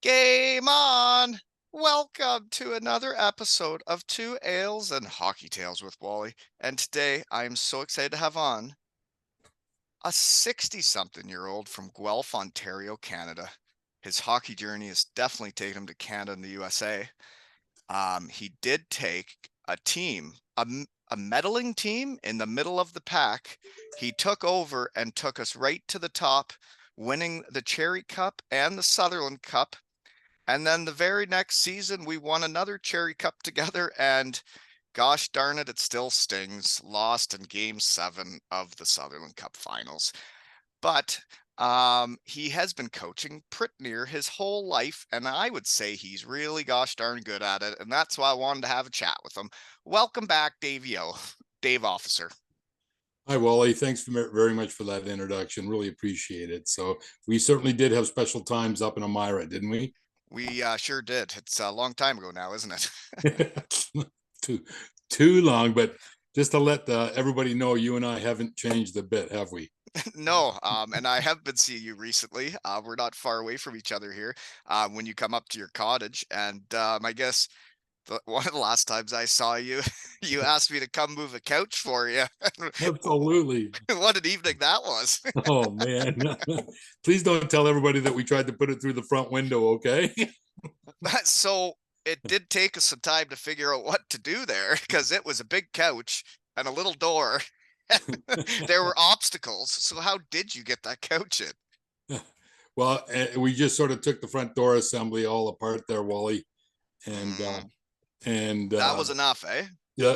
Game on! Welcome to another episode of Two Ales and Hockey Tales with Wally. And today I am so excited to have on a 60-something-year-old from Guelph, Ontario, Canada. His hockey journey has definitely taken him to Canada and the USA. He did take a team, a meddling team in the middle of the pack. He took over and took us right to the top, winning the Cherry Cup and the Sutherland Cup. And then the very next season, we won another Cherry Cup together. And gosh darn it, it still stings. Lost in game 7 of the Sutherland Cup finals. But he has been coaching pretty near his whole life. And I would say he's really gosh darn good at it. And that's why I wanted to have a chat with him. Welcome back, Dave Officer. Hi, Wally. Thanks very much for that introduction. Really appreciate it. So we certainly did have special times up in Elmira, didn't we? We sure did. It's a long time ago now, isn't it? too long, but just to let everybody know, you and I haven't changed a bit, have we? No, and I have been seeing you recently. We're not far away from each other here. When you come up to your cottage, and I guess one of the last times I saw you, you asked me to come move a couch for you. Absolutely. What an evening that was. Oh man. Please don't tell everybody that we tried to put it through the front window, okay? So it did take us some time to figure out what to do there because it was a big couch and a little door. There were obstacles. So how did you get that couch in? Well, we just sort of took the front door assembly all apart there, Wally, and Mm, and that was enough, eh? yeah,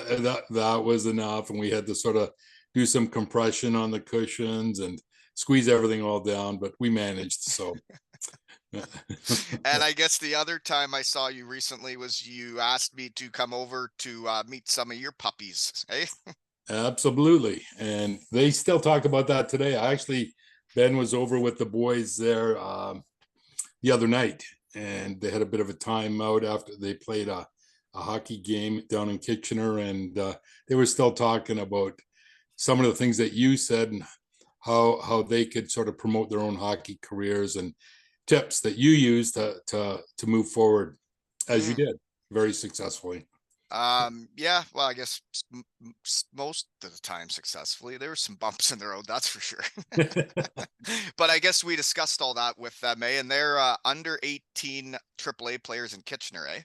that was enough, and we had to sort of do some compression on the cushions and squeeze everything all down, but we managed. So, And I guess the other time I saw you recently was you asked me to come over to meet some of your puppies, eh? absolutely, and they still talk about that today. Ben was over with the boys there the other night, and they had a bit of a timeout after they played a hockey game down in Kitchener, and they were still talking about some of the things that you said and how they could sort of promote their own hockey careers and tips that you used to move forward as you Mm. did very successfully. Yeah, well, I guess most of the time successfully. There were some bumps in the road, that's for sure. But I guess we discussed all that with them, eh? And they're under 18 AAA players in Kitchener, eh?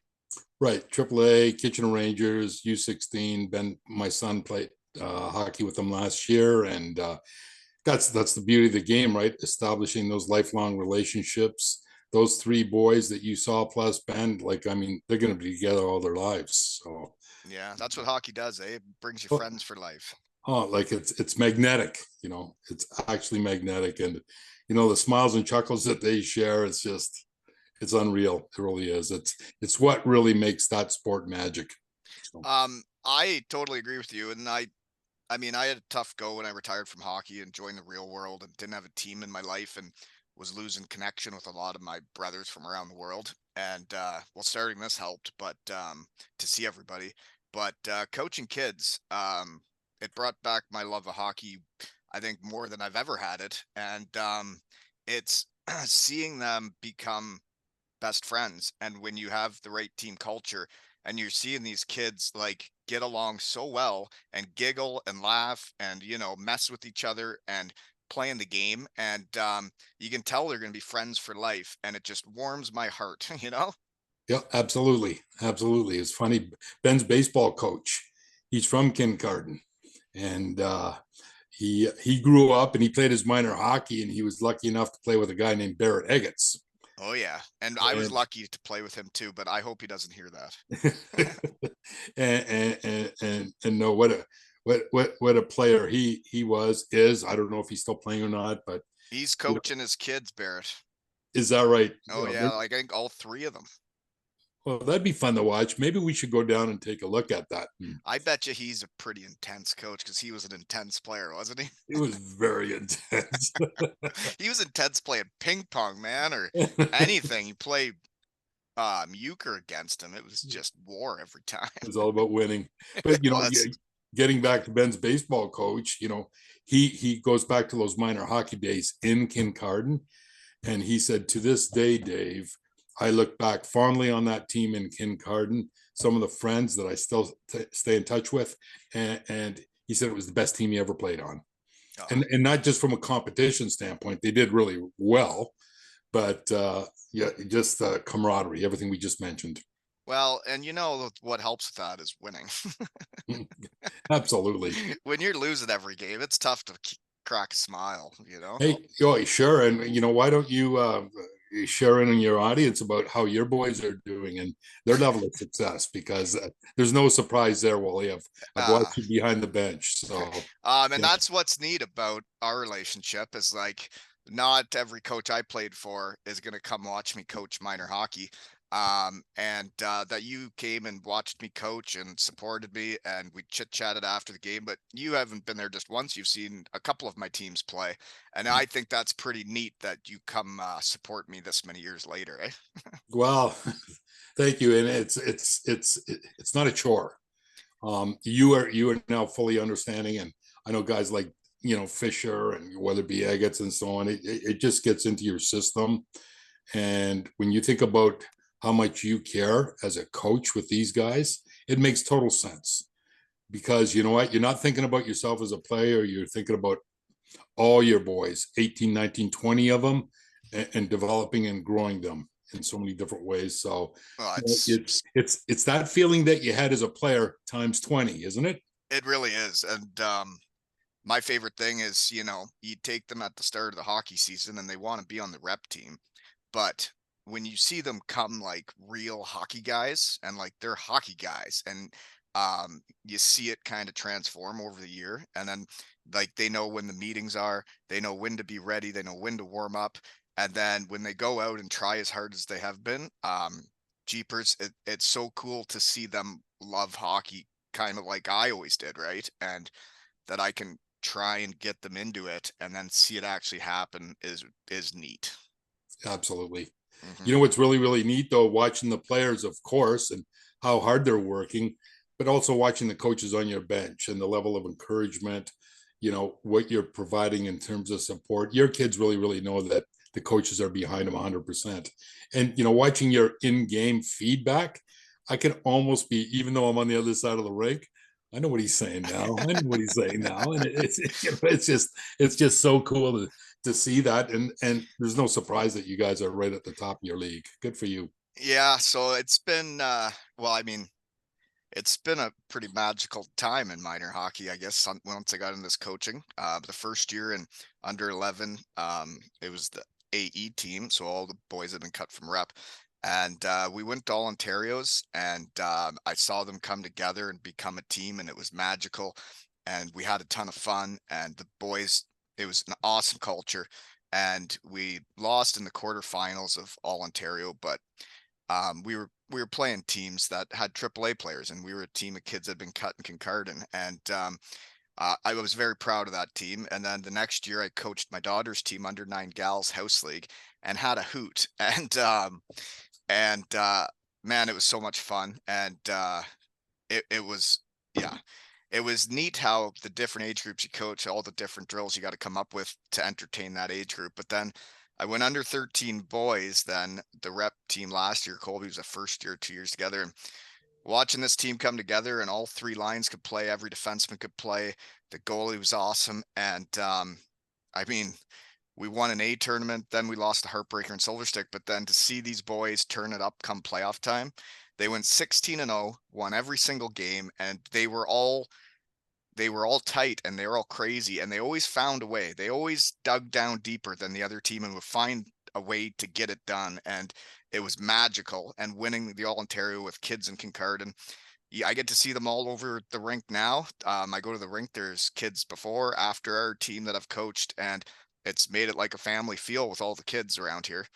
Right, AAA, Kitchener Rangers, U16. Ben, my son played hockey with them last year, and that's the beauty of the game, right? Establishing those lifelong relationships. Those three boys that you saw plus Ben, like I mean, they're going to be together all their lives. So, Yeah, that's what hockey does, eh? It brings you oh, friends for life. like it's magnetic. It's actually magnetic, and the smiles and chuckles that they share. It's unreal. It really is. It's what really makes that sport magic. So, I totally agree with you, and I mean, I had a tough go when I retired from hockey and joined the real world and didn't have a team in my life and was losing connection with a lot of my brothers from around the world. And well, starting this helped, but to see everybody. But coaching kids, it brought back my love of hockey, I think, more than I've ever had it. And it's seeing them become best friends. And when you have the right team culture and you're seeing these kids like get along so well and giggle and laugh and, mess with each other and playing the game. And you can tell they're going to be friends for life. And it just warms my heart, you know? yeah, absolutely, absolutely. It's funny. Ben's baseball coach. He's from Kincardine, and he grew up and he played his minor hockey, and he was lucky enough to play with a guy named Barrett Eggets. Oh yeah. And I was And lucky to play with him too, but I hope he doesn't hear that. and no, what a player he was is. I don't know if he's still playing or not, but He's you know, coaching his kids, Barrett. is that right? Oh yeah, like I think all three of them. Well, that'd be fun to watch. Maybe we should go down and take a look at that. I bet you he's a pretty intense coach because he was an intense player, wasn't he? It was very intense. He was intense playing ping pong, man, or anything. You play euchre against him. It was just war every time. It's all about winning. It But was. getting back to Ben's baseball coach, he goes back to those minor hockey days in Kincardine, and he said to this day, Dave, I look back fondly on that team in Kincardine, some of the friends that I still stay in touch with, and he said it was the best team he ever played on. Oh, And not just from a competition standpoint, they did really well, but yeah, just camaraderie, everything we just mentioned. well, and what helps with that is winning. Absolutely. When you're losing every game, it's tough to crack a smile. Hey, oh, sure. And why don't you share in your audience about how your boys are doing and their level of success? Because there's no surprise there, Wally. I've Uh, watched you behind the bench. So, and yeah, that's what's neat about our relationship is like not every coach I played for is going to come watch me coach minor hockey. And that you came and watched me coach and supported me, and we chit chatted after the game. But you haven't been there just once; you've seen a couple of my teams play, and I think that's pretty neat that you come support me this many years later. Eh? well, thank you. And it's not a chore. You are now fully understanding, and I know guys like Fisher and whether it be agates and so on. It just gets into your system. And when you think about how much you care as a coach with these guys, it makes total sense. Because you know what? You're not thinking about yourself as a player, you're thinking about all your boys, 18, 19, 20 of them, and developing and growing them in so many different ways. So Well, it's that feeling that you had as a player times 20, isn't it? it really is, and my favorite thing is, you take them at the start of the hockey season and they want to be on the rep team. But when you see them come like real hockey guys and like they're hockey guys and you see it kind of transform over the year and then like they know when the meetings are, they know when to be ready, they know when to warm up. And then when they go out and try as hard as they have been, jeepers, it's so cool to see them love hockey kind of like I always did, right? And that I can try and get them into it and then see it actually happen is neat. Absolutely. Hmm. You know what's really, really neat though, watching the players, of course, and how hard they're working, but also watching the coaches on your bench and the level of encouragement, what you're providing in terms of support. Your kids really, really know that the coaches are behind them 100%. And, watching your in game feedback, I can almost be, even though I'm on the other side of the rink, I know what he's saying now. I know what he's saying now, and it's just so cool to see that, and there's no surprise that you guys are right at the top of your league. Good for you. Yeah, so it's been well, I mean, it's been a pretty magical time in minor hockey, I guess, once I got into this coaching. The first year in under 11, it was the AE team, so all the boys had been cut from rep. And we went to all Ontario's, and I saw them come together and become a team, and it was magical. And we had a ton of fun, and the boys, it was an awesome culture. And we lost in the quarterfinals of all Ontario, but we were playing teams that had AAA players, and we were a team of kids that had been cut in Kincardine, and I was very proud of that team. And then the next year, I coached my daughter's team under nine gals house league and had a hoot, and man, it was so much fun, and it was yeah. It was neat how the different age groups you coach, all the different drills you got to come up with to entertain that age group. But then I went under 13 boys, then the rep team last year. Colby was a first year, 2 years together. And watching this team come together and all three lines could play, every defenseman could play. The goalie was awesome. And I mean, we won an A tournament, then we lost the heartbreaker in Silver Stick. But then to see these boys turn it up come playoff time, they went 16-0, won every single game, and they were all tight and they were all crazy, and they always found a way. They always dug down deeper than the other team and would find a way to get it done. And it was magical. And winning the All Ontario with kids in Kincardine, yeah, I get to see them all over the rink now. I go to the rink. There's kids before, after our team that I've coached, and it's made it like a family feel with all the kids around here.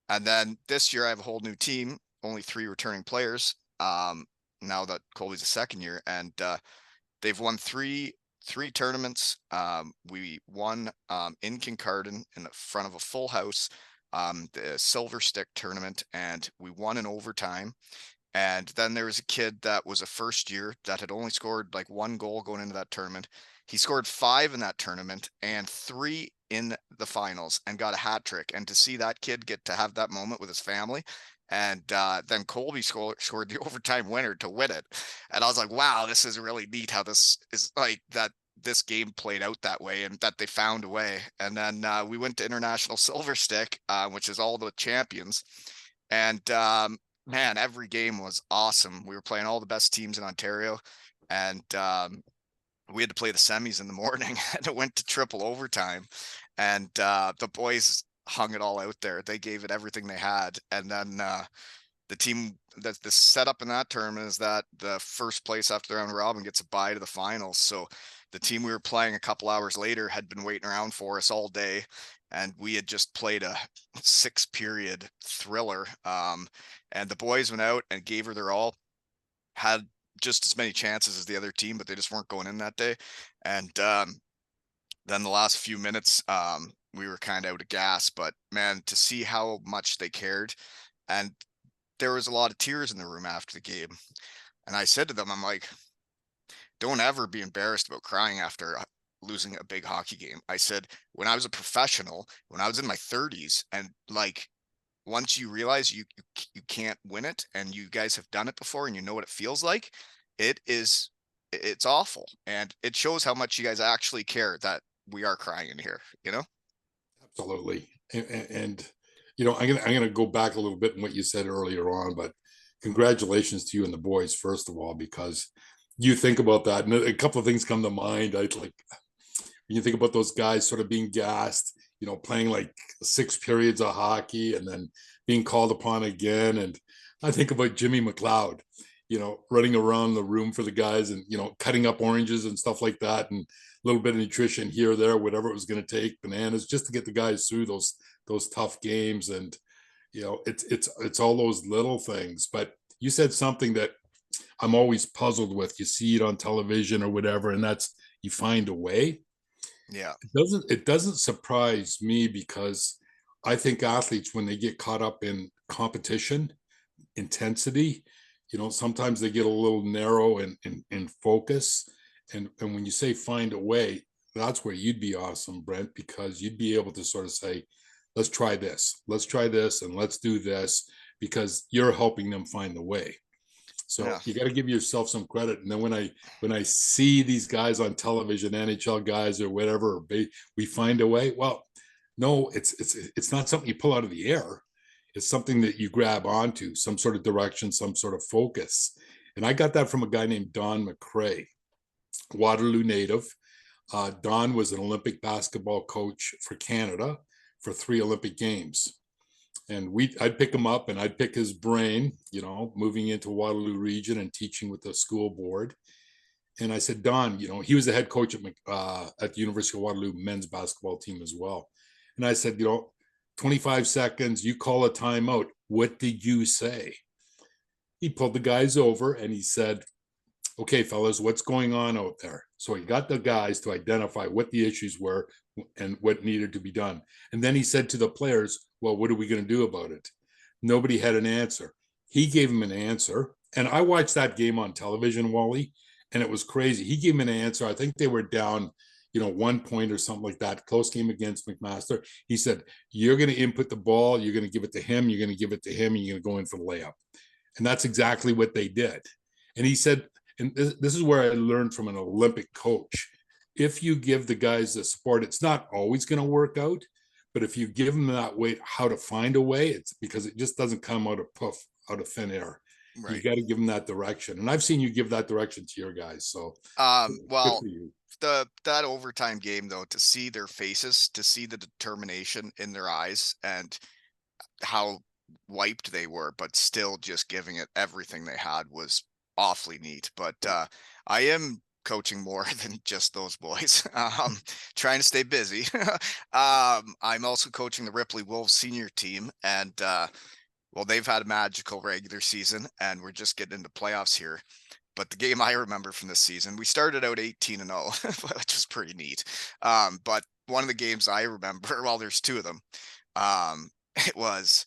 And then this year I have a whole new team, only three returning players. Now that Colby's a second year, and they've won three tournaments. We won in Kincardine in front of a full house, the Silver Stick tournament, and we won in overtime. And then there was a kid that was a first year that had only scored like one goal going into that tournament. He scored 5 in that tournament and 3 in the finals and got a hat trick. And to see that kid get to have that moment with his family, and then Colby scored the overtime winner to win it. And I was like, wow, this is really neat how this is like that this game played out that way and that they found a way. And then we went to International Silver Stick, which is all the champions. And man, every game was awesome. We were playing all the best teams in Ontario. And we had to play the semis in the morning and it went to triple overtime. And the boys hung it all out there. They gave it everything they had. And then the team that the setup in that tournament is that the first place after the round robin gets a bye to the finals. So the team we were playing a couple hours later had been waiting around for us all day, and we had just played a 6-period thriller. And the boys went out and gave her their all, had just as many chances as the other team, but they just weren't going in that day. And then the last few minutes, we were kind of out of gas, but man, to see how much they cared. And there was a lot of tears in the room after the game. And I said to them, I'm like, don't ever be embarrassed about crying after losing a big hockey game. I said, when I was a professional, when I was in my 30s, and like, once you realize you can't win it and you guys have done it before and you know what it feels like, it's awful. And it shows how much you guys actually care that we are crying in here, you know? Absolutely. And I'm gonna go back a little bit in what you said earlier on, but congratulations to you and the boys, first of all, because you think about that, and a couple of things come to mind. I like when you think about those guys sort of being gassed, playing like 6 periods of hockey and then being called upon again. And I think about Jimmy McLeod, running around the room for the guys and, cutting up oranges and stuff like that. And a little bit of nutrition here or there, whatever it was going to take, bananas, just to get the guys through those tough games. And, it's all those little things. But you said something that I'm always puzzled with. You see it on television or whatever, and that's you find a way. Yeah. It doesn't surprise me because I think athletes, when they get caught up in competition intensity, sometimes they get a little narrow in focus. And when you say find a way, that's where you'd be awesome, Brent, because you'd be able to sort of say, let's try this, and let's do this, because you're helping them find the way. So Yeah. you got to give yourself some credit. And then when I see these guys on television, NHL guys or whatever, we find a way. Well, no, it's not something you pull out of the air. It's something that you grab onto, some sort of direction, some sort of focus. And I got that from a guy named Don McCrae, Waterloo native. Don was an Olympic basketball coach for Canada for 3 Olympic Games. And I'd pick him up and I'd pick his brain, moving into Waterloo region and teaching with the school board. And I said, Don, he was the head coach at the University of Waterloo men's basketball team as well. And I said, 25 seconds, you call a timeout. What did you say? He pulled the guys over and he said, okay, fellas, what's going on out there? So he got the guys to identify what the issues were and what needed to be done. And then he said to the players, well, what are we going to do about it? Nobody had an answer. He gave him an answer. And I watched that game on television, Wally, and it was crazy. He gave him an answer. I think they were down, 1 point or something like that. Close game against McMaster. He said, you're going to input the ball. You're going to give it to him. You're going to give it to him. And you're going to go in for the layup. And that's exactly what they did. And he said, and this is where I learned from an Olympic coach. If you give the guys the support, it's not always going to work out. But if you give them that way, how to find a way, it's because it just doesn't come out of thin air. You Right. got to give them that direction. And I've seen you give that direction to your guys. So good Well, for you. that overtime game though, to see their faces, to see the determination in their eyes and how wiped they were, but still just giving it everything they had was awfully neat. But I am coaching more than just those boys. Trying to stay busy. I'm also coaching the Ripley Wolves senior team, and well, they've had a magical regular season, and we're just getting into playoffs here. But the game I remember from this seasen, we started out 18-0, which was pretty neat. But one of the games I remember, well, there's 2 of them. It was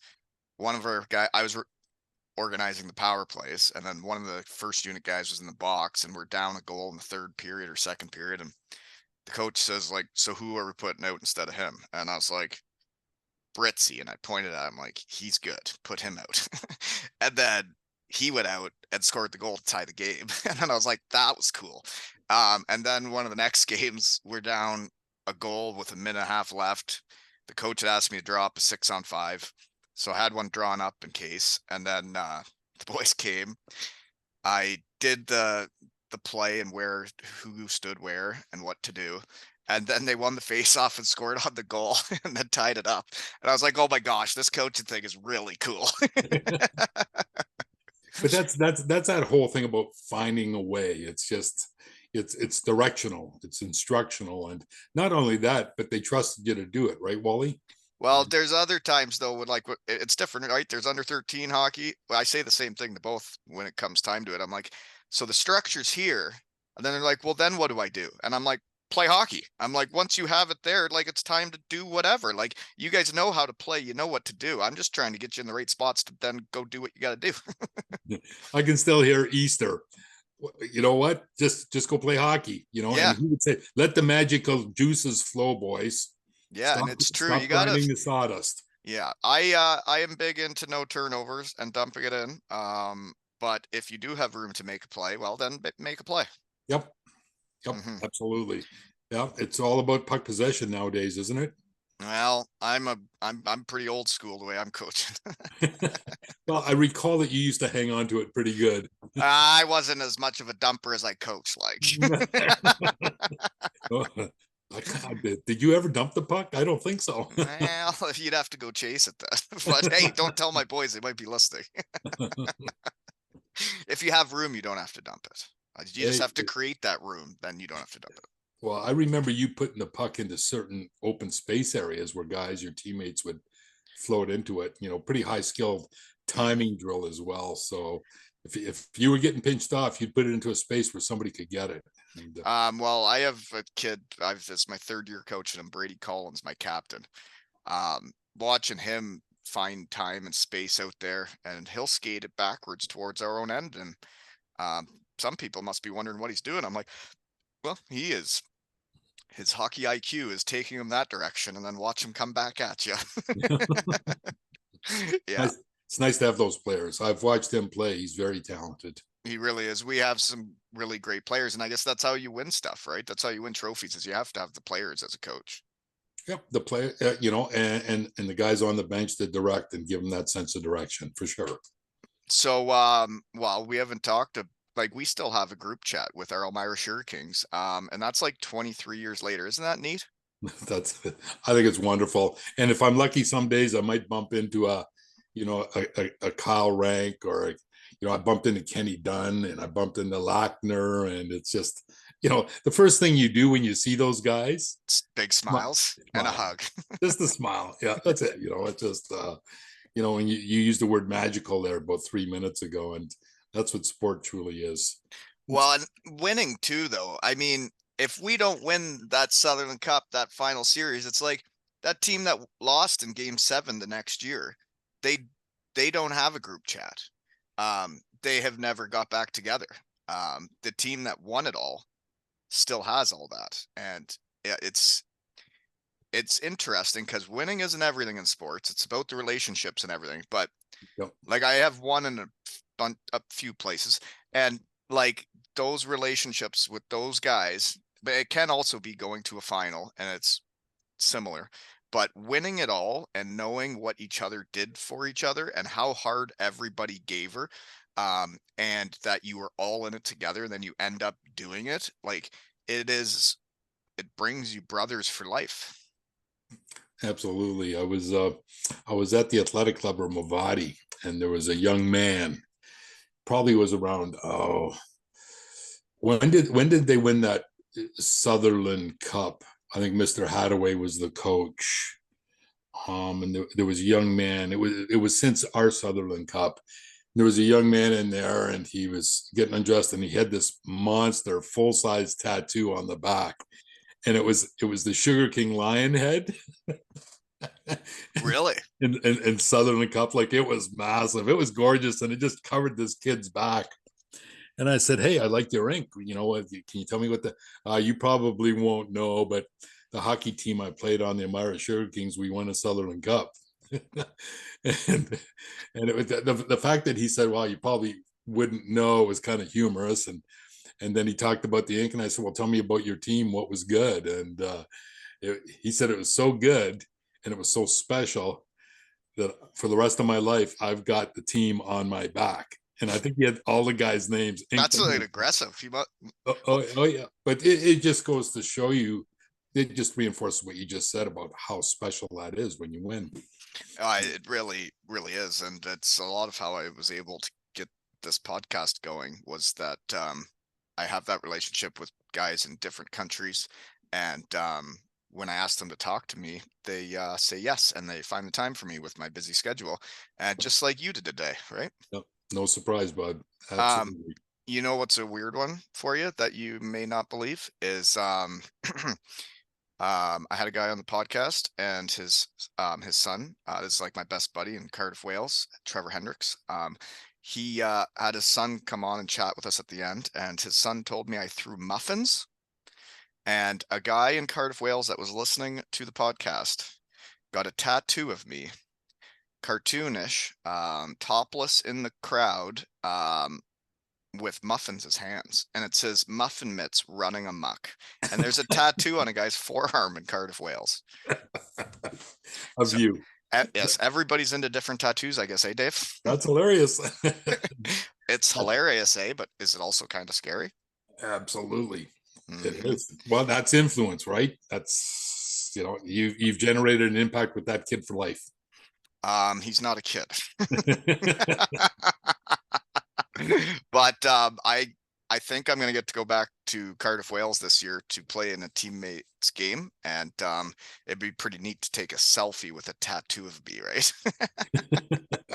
one of our guys. I was organizing the power plays, and then one of the first unit guys was in the box, and we're down a goal in the 3rd period or 2nd period, and the coach says, like, so who are we putting out instead of him? And I was like, Britzy. And I pointed at him like, he's good. Put him out. And then he went out and scored the goal to tie the game. And then I was like, that was cool. And then one of the next games, we're down a goal with a minute and a half left. The coach had asked me to draw up a 6-on-5. So I had one drawn up in case. And then the boys came. I did the play and where who stood where and what to do. And then they won the face-off and scored on the goal and then tied it up. And I was like, oh my gosh, this coaching thing is really cool. But that's that whole thing about finding a way. It's just it's directional, it's instructional, and not only that, but they trusted you to do it, right, Wally? Well, there's other times though, with like it's different, right? There's under 13 hockey. I say the same thing to both when it comes time to it. I'm like, so the structure's here, and then they're like, well, then what do I do? And I'm like, play hockey. I'm like, once you have it there, like it's time to do whatever. Like you guys know how to play, you know what to do. I'm just trying to get you in the right spots to then go do what you got to do. I can still hear Easter. You know what? Just go play hockey. Yeah, And he would say, "Let the magical juices flow, boys. yeah, and Stop it's true. You stop gotta. grinding the sawdust." Yeah, I am big into no turnovers and dumping it in. But if you do have room to make a play, well, then make a play. Yep, yep, Hmm. absolutely. Yeah, it's all about puck possession nowadays, isn't it? Well, I'm pretty old school the way I'm coaching. Well, I recall that you used to hang on to it pretty good. I wasn't as much of a dumper as I coach like. Did you ever dump the puck? I don't think so. Well, if you'd have to go chase it then. But hey, don't tell my boys, they might be listening. If you have room, you don't have to dump it. You just Hey, have to create that room, then you don't have to dump it. well, I remember you putting the puck into certain open space areas where guys, your teammates would float into it, pretty high skilled Mhm. timing drill as well. So if you were getting pinched off, you'd put it into a space where somebody could get it. And, Well, I have a kid. This my third year coaching him. Brady Collins, my captain. Watching him find time and space out there, and he'll skate it backwards towards our own end. And some people must be wondering what he's doing. I'm like, well, he is. His hockey IQ is taking him that direction, and then watch him come back at you. Yeah, nice. It's nice to have those players. I've watched him play. He's very talented. he really is. We have some really great players, and I guess that's how you win stuff, right? That's how you win trophies. Is you have to have the players as a coach. Yep, the player, and the guys on the bench that direct and give them that sense of direction for sure. So, well, we haven't talked to, like, we still have a group chat with our Elmira Sugar Kings. And that's like 23 years later. Isn't that neat? I think it's wonderful. And if I'm lucky, some days I might bump into a Kyle Rank I bumped into Kenny Dunn and I bumped into Lackner, and it's just, the first thing you do when you see those guys, It's big smile, smiles and a smile, hug. just a smile. Yeah, that's it. It's just, when you used the word magical there about 3 minutes ago, and that's what sport truly is. Well, and winning too, though. I mean, if we don't win that Sutherland Cup, that final series, it's like that team that lost in game 7 the next year. They they don't have a group chat. They have never got back together. The team that won it all still has all that. And yeah, it's interesting because winning isn't everything in sports. It's about the relationships and everything. But Yep. like I have one in a few places, and like those relationships with those guys, but it can also be going to a final, and it's similar. But winning it all and knowing what each other did for each other and how hard everybody gave her, and that you were all in it together, and then you end up doing it, like it brings you brothers for life. Absolutely. I was at the athletic club of Mavati, and there was a young man, probably was around, when did they win that Sutherland Cup? I think Mr. Hadaway was the coach. And there was a young man. It was since our Sutherland Cup. There was a young man in there, and he was getting undressed, and he had this monster full size tattoo on the back, and it was the Sugar King lion head. Really? in Sutherland Cup. Like, it was massive. It was gorgeous, and it just covered this kid's back. And I said, "Hey, I like your ink. Can you tell me what you probably won't know, but the hockey team I played on, the Elmira Sugar Kings, we won a Sutherland Cup." and the fact that he said, "Well, you probably wouldn't know," was kind of humorous. And then he talked about the ink, and I said, "Well, tell me about your team. What was good?" And he said it was so good and it was so special that for the rest of my life, I've got the team on my back. And I think he had all the guys' names inked That's on like it. aggressive. Oh, yeah. But it just goes to show you, it just reinforces what you just said about how special that is when you win. It really, really is, and it's a lot of how I was able to get this podcast going was that I have that relationship with guys in different countries, and when I ask them to talk to me, they say yes, and they find the time for me with my busy schedule, and just like you did today, right? No, no surprise, bud. Um, Absolutely. you know what's a weird one for you that you may not believe is I had a guy on the podcast and his son is like my best buddy in Cardiff, Wales, Trevor Hendricks. He had his son come on and chat with us at the end, and his son told me I threw muffins. And a guy in Cardiff, Wales that was listening to the podcast got a tattoo of me, cartoonish, topless in the crowd, with muffins as hands, and it says "Muffin Mitts running amok." And there's a tattoo on a guy's forearm in Cardiff, Wales. Of So, you. yes, everybody's into different tattoos, I guess, eh, Dave? That's hilarious. It's hilarious, eh? But is it also kind of scary? Absolutely. It Hmm. is. Well, that's influence, right? That's, you've generated an impact with that kid for life. He's not a kid. But I think I'm gonna get to go back to Cardiff, Wales this year to play in a teammate's game, and it'd be pretty neat to take a selfie with a tattoo of me, right?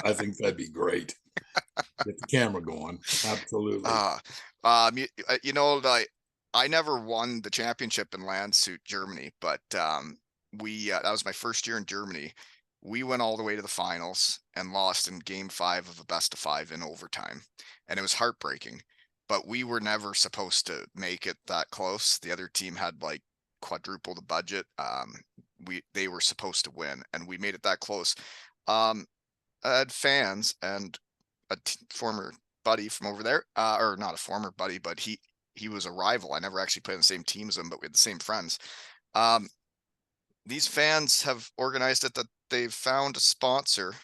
I think that'd be great. Get the camera going. Absolutely. Uh, you know, like I never won the championship in Landshut, Germany, but we that was my first year in Germany. We went all the way to the finals and lost in game 5 of a best of 5 in overtime, and it was heartbreaking. But we were never supposed to make it that close. The other team had like quadruple the budget. They were supposed to win, and we made it that close. I had fans and a former buddy from over there, or not a former buddy, but he was a rival. I never actually played on the same team as him, but we had the same friends. Um, these fans have organized it that they've found a sponsor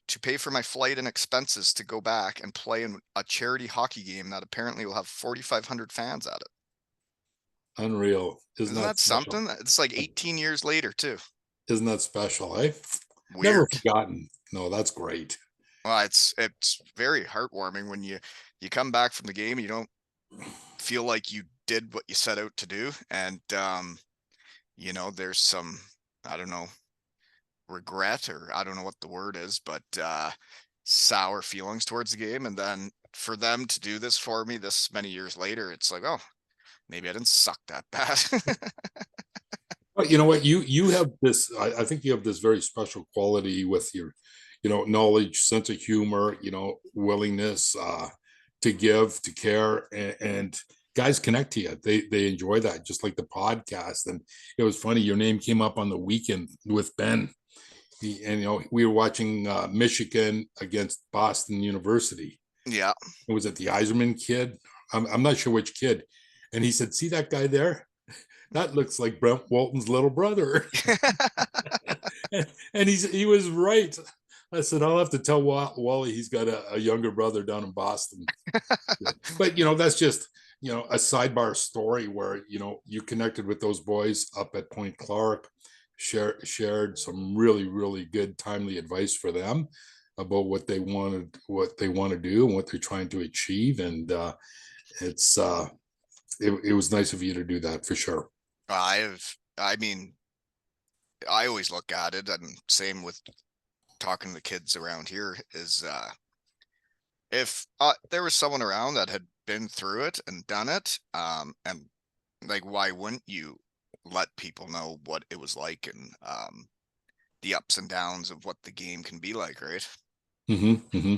to pay for my flight and expenses to go back and play in a charity hockey game that apparently will have 4,500 fans at it. Unreal. Isn't Isn't that that special? something? It's like 18 years later too. Isn't that special, eh? Never Weird. forgotten. No, that's great. Well, it's very heartwarming when you come back from the game and you don't feel like you did what you set out to do, and there's some, I don't know, regret, or I don't know what the word is, but sour feelings towards the game, and then for them to do this for me this many years later, it's like, oh, maybe I didn't suck that bad. But you know what? You have this. I think you have this very special quality with your, knowledge, sense of humor, willingness to give, to care, and guys connect to you. They enjoy that, just like the podcast. And it was funny. Your name came up on the weekend with Ben. And we were watching Michigan against Boston University. Yeah. It was it the Eiserman kid? I'm not sure which kid. And he said, "See that guy there? That looks like Brent Walton's little brother." And he was right. I said, "I'll have to tell Wally he's got a younger brother down in Boston." Yeah. But that's just a sidebar story where you connected with those boys up at Point Clark, shared some really really good timely advice for them about what they want to do and what they're trying to achieve, and it's it was nice of you to do that for sure. I mean, I always look at it, and same with talking to the kids around here, is if there was someone around that had been through it and done it, and like, why wouldn't you let people know what it was like, and the ups and downs of what the game can be like, right? Mm-hmm, mm-hmm.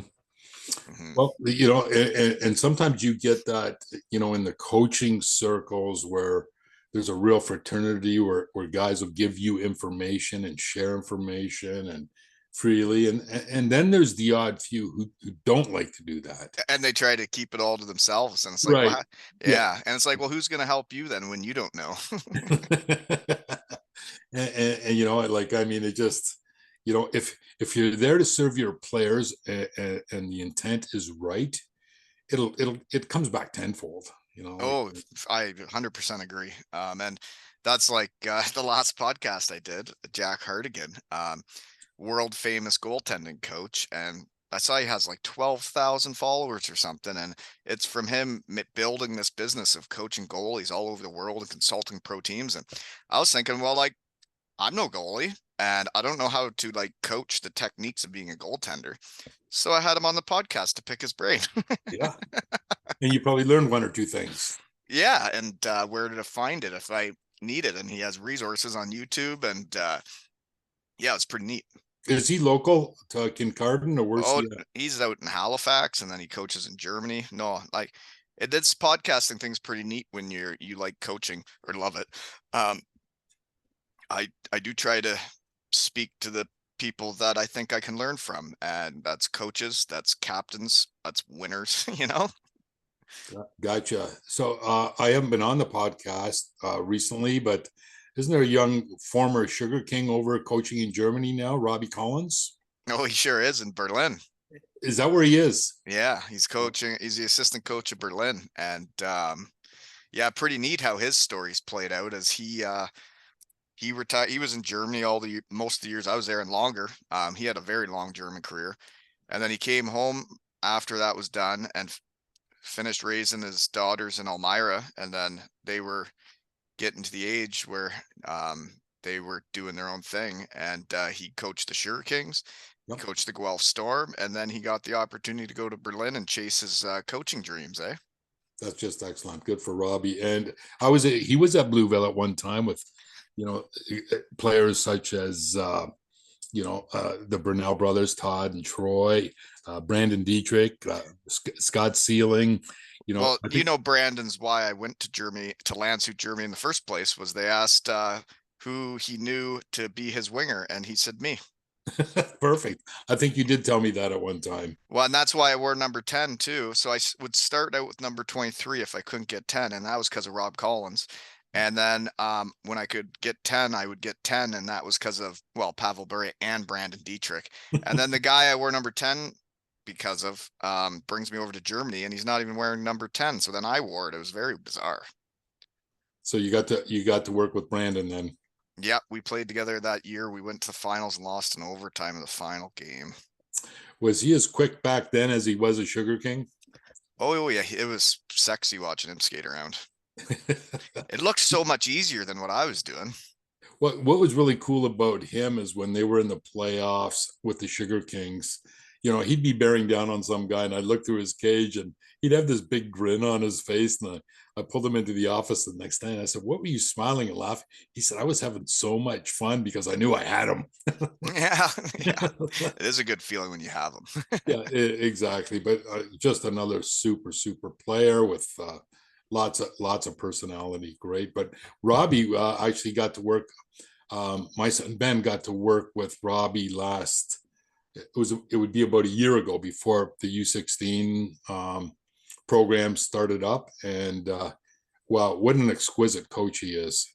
Hmm. Well, and sometimes you get that, in the coaching circles where there's a real fraternity where guys will give you information and share information and freely. And then there's the odd few who don't like to do that. And they try to keep it all to themselves, and it's like, Right. wow, Yeah. yeah. And it's like, well, who's going to help you then when you don't know? Like, I mean, it just, if you're there to serve your players, and the intent is right, it comes back tenfold, like. Oh, I 100% agree. And that's like the last podcast I did, Jack Hardigan, world famous goaltending coach, and I saw he has like 12,000 followers or something, and it's from him building this business of coaching goalies all over the world and consulting pro teams. And I was thinking, well, like, I'm no goalie, and I don't know how to like coach the techniques of being a goaltender. So I had him on the podcast to pick his brain. Yeah. And you probably learned one or two things. Yeah, and where to find it if I need it. And he has resources on YouTube, and yeah, it's pretty neat. Is he local to Kincardine, or where's Oh, he at? he's out in Halifax, and then he coaches in Germany. No, like this podcasting thing's pretty neat when you like coaching or love it. Um, I do try to speak to the people that I think I can learn from, and that's coaches, that's captains, that's winners, you know? Gotcha. So I haven't been on the podcast recently, but isn't there a young former Sugar King over coaching in Germany now, Robbie Collins? Oh, he sure is in Berlin. Is that where he is? Yeah, he's coaching. He's the assistant coach of Berlin, and yeah, pretty neat how his story's played out. As he retired, he was in Germany most of the years I was there and longer. He had a very long German career, and then he came home after that was done and finished raising his daughters in Elmira, and then they were getting to the age where they were doing their own thing, and he coached the Sugar Kings. He Yep. coached the Guelph Storm, and then he got the opportunity to go to Berlin and chase his coaching dreams, eh? That's just excellent. Good for Robbie. And he was at Blueville at one time with, you know, players such as, the Burnell brothers, Todd and Troy, Brandon Dietrich, Scott Sealing. Well, I you think know, Brandon's why I went to Germany, to Landshut, Germany in the first place, was they asked who he knew to be his winger, and he said me. perfect. I think you did tell me that at one time. Well, and that's why I wore number 10 too. So I would start out with number 23 if I couldn't get 10, and that was because of Rob Collins. And then when I could get 10, I would get 10, and that was because of, well, Pavel Bure and Brandon Dietrich. And then the guy I wore number 10 because of brings me over to Germany, and he's not even wearing number 10. So then I wore it. It was very bizarre. So you got to work with Brandon then. Yeah, we played together that year. We went to the finals and lost in overtime in the final game. Was he as quick back then as he was a Sugar King? Oh yeah, it was sexy watching him skate around. It looked so much easier than what I was doing. What was really cool about him is when they were in the playoffs with the Sugar Kings, he'd be bearing down on some guy, and I'd look through his cage, and he'd have this big grin on his face. And I pulled him into the office the next day, and I said, "What were you smiling and laughing?" He said, "I was having so much fun because I knew I had him." Yeah, yeah. It is a good feeling when you have them. Yeah, exactly. But just another super, super player with lots of personality. Great. But Robbie actually got to work. My son Ben got to work with Robbie last. It would be about a year ago before the U16 program started up, and wow, what an exquisite coach he is.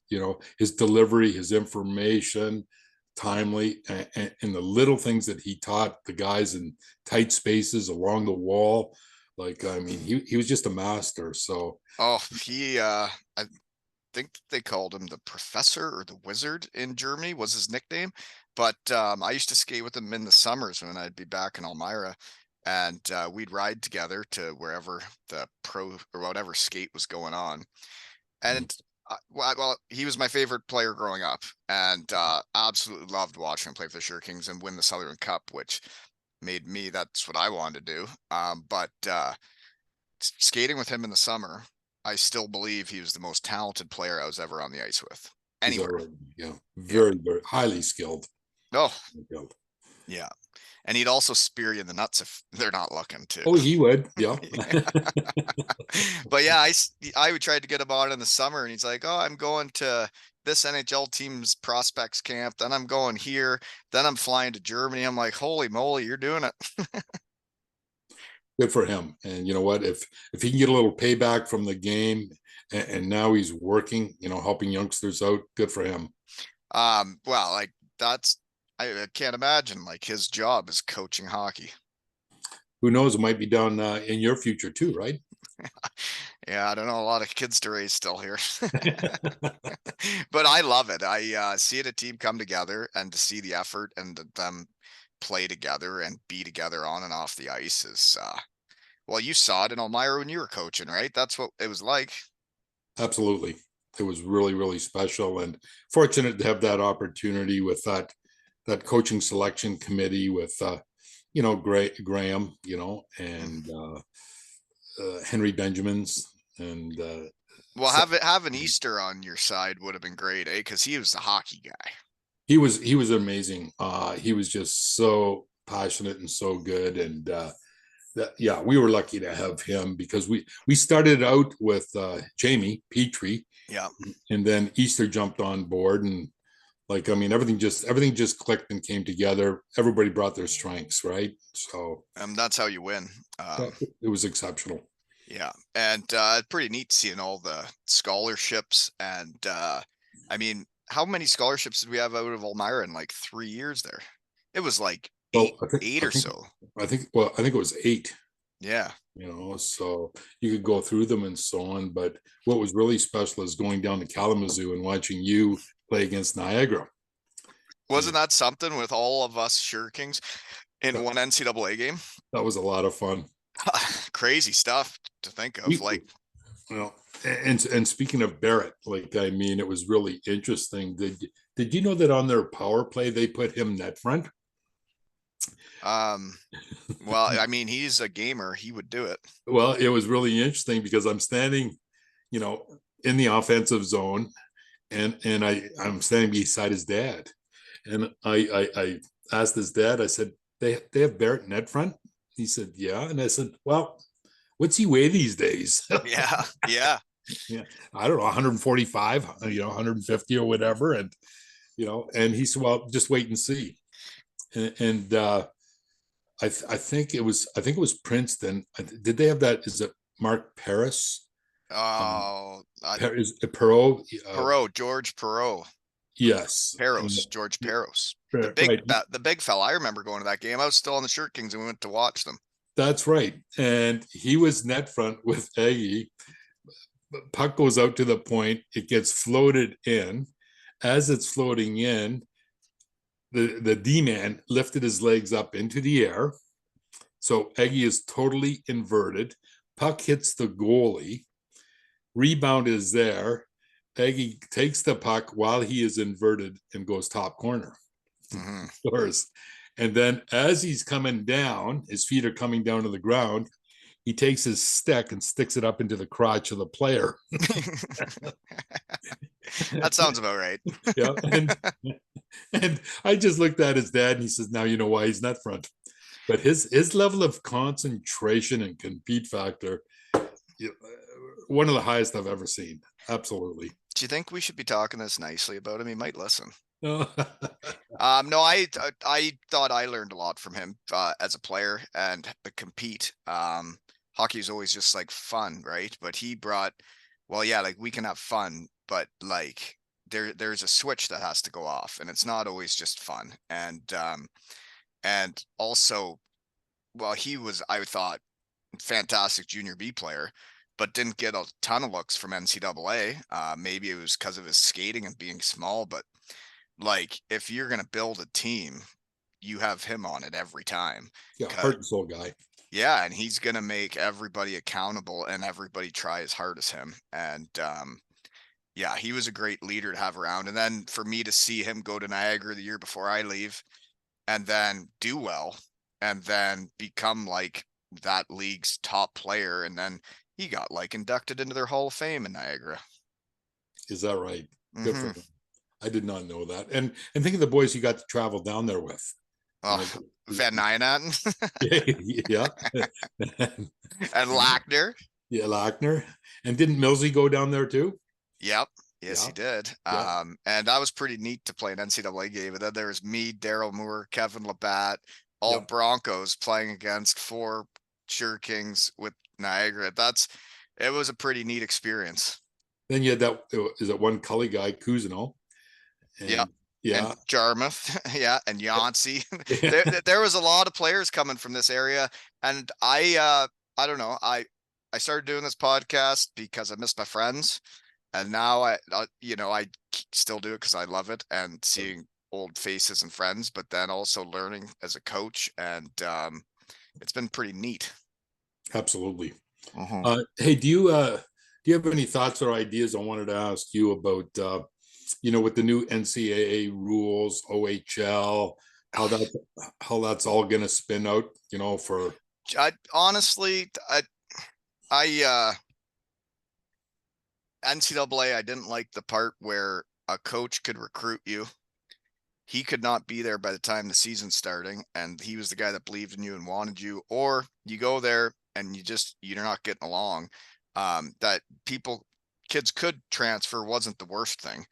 His delivery, his information, timely, and the little things that he taught the guys in tight spaces along the wall. Like, I mean, he was just a master. So Oh, I think they called him the professor or the wizard in Germany was his nickname. But I used to skate with him in the summers when I'd be back in Elmira, and we'd ride together to wherever the pro or whatever skate was going on. And well, he was my favorite player growing up, and absolutely loved watching him play for the Sugar Kings and win the Sutherland Cup, which made me, that's what I wanted to do. But skating with him in the summer, I still believe he was the most talented player I was ever on the ice with is that anywhere. right? Yeah, Yeah. very, very highly skilled. Oh, yeah. And he'd also spear you in the nuts if they're not looking to. Oh, he would. Yeah. But yeah, I would try to get him on in the summer, and he's like, "Oh, I'm going to this NHL team's prospects camp, then I'm going here, then I'm flying to Germany." I'm like, "Holy moly, you're doing it." Good for him. And you know what? If he can get a little payback from the game, and now he's working, helping youngsters out, good for him. Well, like that's I can't imagine like his job is coaching hockey. Who knows? It might be down in your future too, right? Yeah, I don't know, a lot of kids to raise still here. But I love it. I see a team come together and to see the effort and them play together and be together on and off the ice is well, you saw it in Elmira when you were coaching, right? That's what it was like. Absolutely. It was really, really special, and fortunate to have that opportunity with that coaching selection committee with Graham, and Henry Benjamins, and Well, have an Easter on your side would have been great, eh? Because he was the hockey guy. he was amazing. He was just so passionate and so good, and yeah, we were lucky to have him because we started out with Jamie Petrie, Yeah. and then Easter jumped on board, and like, I mean, everything just clicked and came together. Everybody brought their strengths, right? So That's how you win. yeah, it was exceptional. Yeah, and pretty neat seeing all the scholarships and I mean, how many scholarships did we have out of Elmira in like 3 years there? It was like Well, eight, I think eight I or think so. I think it was 8. Yeah. So you could go through them and so on. But what was really special is going down to Kalamazoo and watching you play against Niagara. Wasn't And that something with all of us Sugar Kings in that, one NCAA game? that was a lot of fun. Crazy stuff to think of. We, Like, well, and speaking of Barrett, like, I mean, it was really interesting. Did you know that on their power play they put him net front? um, well, I mean, he's a gamer. He would do it. Well, it was really interesting because I'm standing, you know, in the offensive zone, and I'm standing beside his dad, and I asked his dad. I said, they have Barrett net front. He said, yeah, and I said, well, what's he weigh these days? Yeah, yeah. Yeah, I don't know, 145, 150 or whatever, and he said, well, just wait and see. And I think it was Princeton. Did they have that? Is it Mark Paris? Oh, Is it Perot? Perot, George Perot. Yes. George Peros. The big Right. the big fella. I remember going to that game. I was still on the Shirt Kings and we went to watch them. That's right. And he was net front with Aggie. Puck goes out to the point. It gets floated in. As it's floating in, the D man lifted his legs up into the air. So Aggie is totally inverted. Puck hits the goalie. Rebound is there. Aggie takes the puck while he is inverted and goes top corner. Mm-hmm. And then as he's coming down, his feet are coming down to the ground. He takes his stick and sticks it up into the crotch of the player. That sounds about right. Yeah. And I just looked at his dad and he says, now you know why he's not front. But his level of concentration and compete factor, one of the highest I've ever seen. Absolutely. Do you think we should be talking this nicely about him? He might listen. No, No, I thought I learned a lot from him as a player and the compete. Hockey is always just like fun, right? But he brought, well, yeah, like we can have fun, but like there's a switch that has to go off, and it's not always just fun. And also, well, he was, I thought, fantastic junior B player, but didn't get a ton of looks from NCAA. Maybe it was because of his skating and being small, but like if you're gonna build a team, you have him on it every time. yeah, heart and soul guy. Yeah, and he's gonna make everybody accountable and everybody try as hard as him. And yeah, he was a great leader to have around. And then for me to see him go to Niagara the year before I leave and then do well and then become like that league's top player, and then he got like inducted into their Hall of Fame in Niagara. Is that right? Good for Mm-hmm. him. I did not know that. And think of the boys you got to travel down there with. Oh, Van Nuynat Yeah. and Lackner. Yeah, Lackner. And didn't Millsy go down there too? Yep. Yes, he Yeah, did. yeah, And that was pretty neat to play an NCAA game. And then there was me, Daryl Moore, Kevin Labatt, all yeah. Broncos playing against four Sugar Kings with Niagara. It was a pretty neat experience. Then you had that, is it one Cully guy, Cousineau, Yep. and And yeah, Jarmuth, yeah, and Yancey. yeah, There was a lot of players coming from this area, and I don't know, I started doing this podcast because I miss my friends, and now I still do it because I love it and seeing old faces and friends, but then also learning as a coach, and it's been pretty neat. absolutely. Hmm. Hey, do you have any thoughts or ideas? I wanted to ask you about with the new NCAA rules, OHL, how that's all going to spin out, for I honestly, I NCAA, I didn't like the part where a coach could recruit you. He could not be there by the time the season's starting, and he was the guy that believed in you and wanted you, or you go there and you're not getting along. That kids could transfer wasn't the worst thing.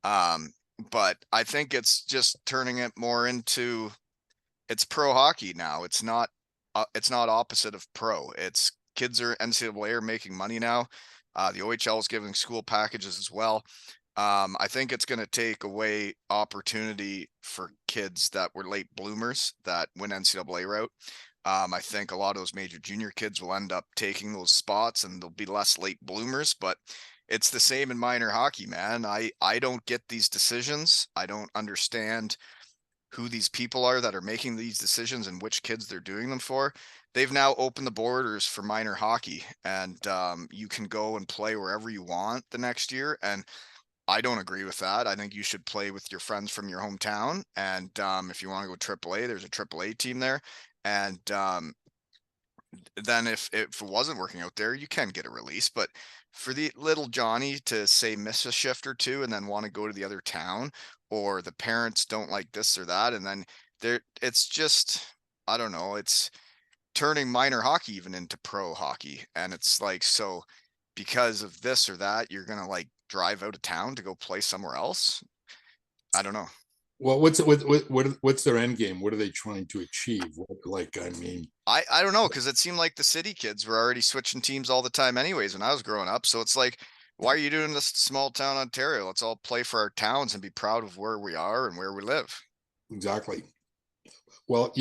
Um, but I think it's just turning it more into it's pro hockey now. It's not opposite of pro. It's kids are NCAA are making money now. The OHL is giving school packages as well. I think it's going to take away opportunity for kids that were late bloomers that went NCAA route. I think a lot of those major junior kids will end up taking those spots and there'll be less late bloomers, but it's the same in minor hockey, man. I don't get these decisions. I don't understand who these people are that are making these decisions and which kids they're doing them for. They've now opened the borders for minor hockey, and you can go and play wherever you want the next year. And I don't agree with that. I think you should play with your friends from your hometown. And if you want to go AAA, there's a AAA team there. And then if it wasn't working out there, you can get a release. But for the little Johnny to say miss a shift or two and then want to go to the other town, or the parents don't like this or that, and then it's just I don't know. It's turning minor hockey even into pro hockey, and it's like so because of this or that, you're gonna like drive out of town to go play somewhere else. I don't know. well, what's their end game? What are they trying to achieve? Like, I mean, I don't know because it seemed like the city kids were already switching teams all the time anyways when I was growing up. So it's like, why are you doing this to small town Ontario? Let's all play for our towns and be proud of where we are and where we live. exactly. Well,